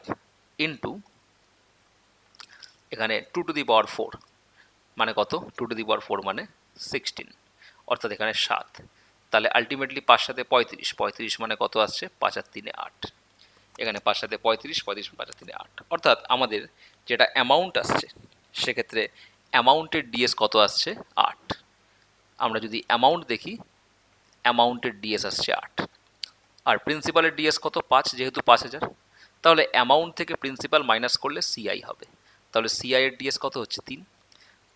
ইন্টু এখানে 2 টু দি পাওয়ার 4 মানে কত, 2 টু দি পাওয়ার 4 মানে 16, অর্থাৎ এখানে 7, তাহলে আলটিমেটলি 5 সাথে 35, 35 মানে কত আসছে 5 আর 3 8, এখানে 5 সাথে 35, 35 5 আর 3 8, অর্থাৎ আমাদের যেটা অ্যামাউন্ট আসছে সেক্ষেত্রে অ্যামাউন্টের ডিএস কত আসছে 8। আমরা যদি অ্যামাউন্ট দেখি অ্যামাউন্টের ডিএস আসছে 8, আর প্রিন্সিপালের ডিএস কত 5, যেহেতু 5000, তাহলে অ্যামাউন্ট থেকে প্রিন্সিপাল মাইনাস করলে সিআই হবে, তাহলে সিআই এর ডিএস কত হচ্ছে 3,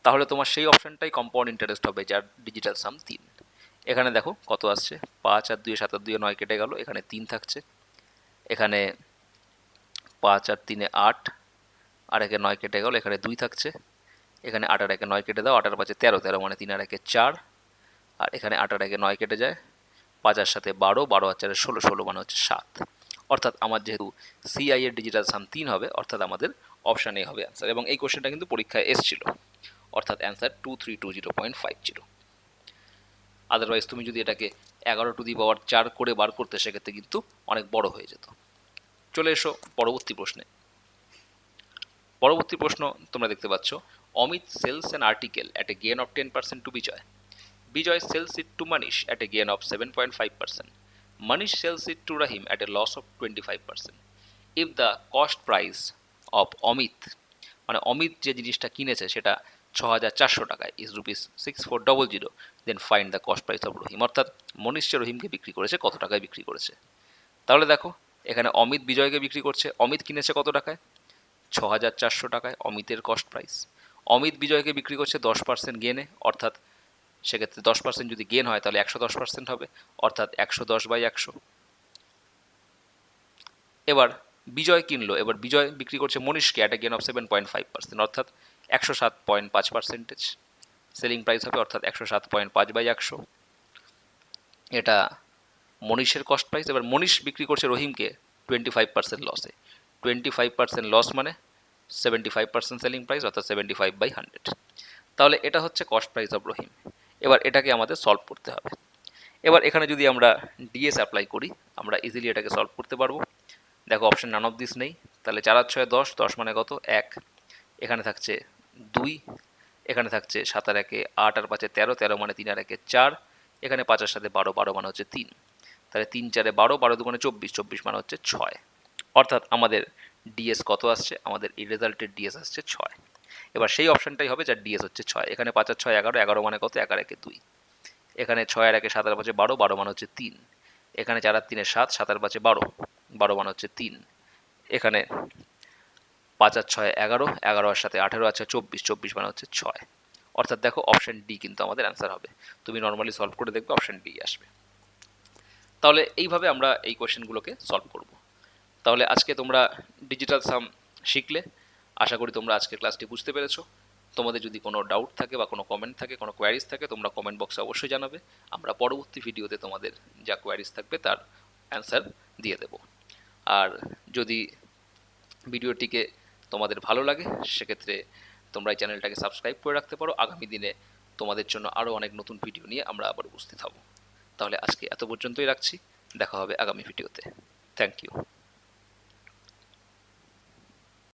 তাহলে তোমার সেই অপশানটাই কম্পাউন্ড ইন্টারেস্ট হবে যার ডিজিটাল সাম 3। এখানে দেখো কত আসছে 5 আর 2 7 আর 2 9 কেটে গেল, এখানে 3 থাকছে, এখানে 5 আর 3 8, আর একে 9 কেটে গেল, এখানে 2 থাকছে, এখানে 8 আর 1 9 কেটে দাও, 8 আর 5 13, 13 মানে 3 আর 1 4, আর এখানে 8 আর 1 9 কেটে যায়, 5 আর সাথে 12, 12 আর 4 16, 16 মানে হচ্ছে 7, অর্থাৎ আমার যেহেতু সিআই এর ডিজিটাল সাম 3 হবে, অর্থাৎ আমাদের অপশান এ হবে অ্যান্সার। এবং এই কোশ্চেনটা কিন্তু পরীক্ষায় এসেছিল, অর্থাৎ অ্যান্সার 2320.50। আদারওয়াইজ তুমি যদি এটাকে 11 টু দি পাওয়ার 4 করে বার করতে সেক্ষেত্রে কিন্তু অনেক বড় হয়ে যেত। চলে এসো পরবর্তী প্রশ্নে। পরবর্তী প্রশ্ন তোমরা দেখতে পাচ্ছ, Amit sells an article at a gain of 10% to Bijoy. Bijoy sells it to Manish at a gain of 7.5%. Manish sells it to Rahim at a loss of 25%. If the cost price of Amit, মানে অমিত যে জিনিসটা কিনেছে সেটা 6,400 টাকায় is rupees 6,400, then find the cost price of Rahim. অর্থাৎ মনীষ যে রহিমকে বিক্রি করেছে কত টাকায় বিক্রি করেছে। তাহলে দেখো এখানে অমিত বিজয়কে বিক্রি করছে, অমিত কিনেছে কত টাকায়, 6,400 টাকায় অমিতের কস্ট প্রাইস। অমিত বিজয়কে বিক্রি করছে 10% গেনে, অর্থাৎ সেক্ষেত্রে 10% যদি গেন হয় তাহলে 110% হবে, অর্থাৎ 110/100। এবার বিজয় কিনলো, এবার বিজয় বিক্রি করছে মনীষকে অ্যাট এ গেন অফ 7.5%, অর্থাৎ 107.5% সেলিং প্রাইস হবে, অর্থাৎ 107.5/100। এটা মনীষের কস্ট প্রাইস। এবার মনীষ বিক্রি করছে রহিমকে 25% লসে, 25% লস মানে 75% সেলিং প্রাইস, অর্থাৎ 75/100। তাহলে এটা হচ্ছে কস্ট প্রাইস অফ রহিম। এবার এটাকে আমাদের সলভ করতে হবে। এবার এখানে যদি আমরা ডিএস অ্যাপ্লাই করি আমরা ইজিলি এটাকে সলভ করতে পারবো। দেখো অপশন নান অফ দিস নেই, তাহলে 4 আর 6 10, 10 মানে কত 1, এখানে থাকছে 2, এখানে থাকছে 7 আর 1 8 আর 5 13, 13 মানে 3 আর 1 4, এখানে 5 এর সাথে 12, 12 মানে হচ্ছে 3, তাহলে 3 4 12, 12 2 24, 24 মানে হচ্ছে 6। অর্থাৎ আমাদের ডিএস কত আসছে, আমাদের এই রেজাল্টের ডিএস আসছে 6। এবার সেই অপশনটাই হবে যার ডিএস হচ্ছে 6। এখানে 5 আর 6 11, 11 মানে কত 1 আর 1 2, এখানে 6 আর 1 7 আর 5 12, 12 মানে হচ্ছে 3, এখানে 4 আর 3 7, 7 আর 5 12, 12 মানে হচ্ছে 3, এখানে 5 আর 6 11, 11 আর সাথে 18 আছে 24, 24 মানে হচ্ছে 6। অর্থাৎ দেখো অপশন ডি কিন্তু আমাদের অ্যান্সার হবে। তুমি নর্মালি সলভ করে দেখবে অপশন ডি আসবে। তাহলে এইভাবে আমরা এই কোয়েশ্চেনগুলোকে সলভ করব। তাহলে আজকে তোমরা ডিজিটাল সাম শিখলে, আশা করি তোমরা আজকের ক্লাসটি বুঝতে পেরেছো। তোমাদের যদি কোনো ডাউট থাকে বা কোনো কমেন্ট থাকে, কোনো কোয়ারিজ থাকে, তোমরা কমেন্ট বক্সে অবশ্যই জানাবে। আমরা পরবর্তী ভিডিওতে তোমাদের যা কোয়ারিজ থাকবে তার অ্যান্সার দিয়ে দেব। আর যদি ভিডিওটিকে তোমাদের ভালো লাগে সেক্ষেত্রে তোমরা এই চ্যানেলটাকে সাবস্ক্রাইব করে রাখতে পারো। আগামী দিনে তোমাদের জন্য আরও অনেক নতুন ভিডিও নিয়ে আমরা আবার উপস্থিত হব। তাহলে আজকে এত পর্যন্তই রাখছি, দেখা হবে আগামী ভিডিওতে। Thank you.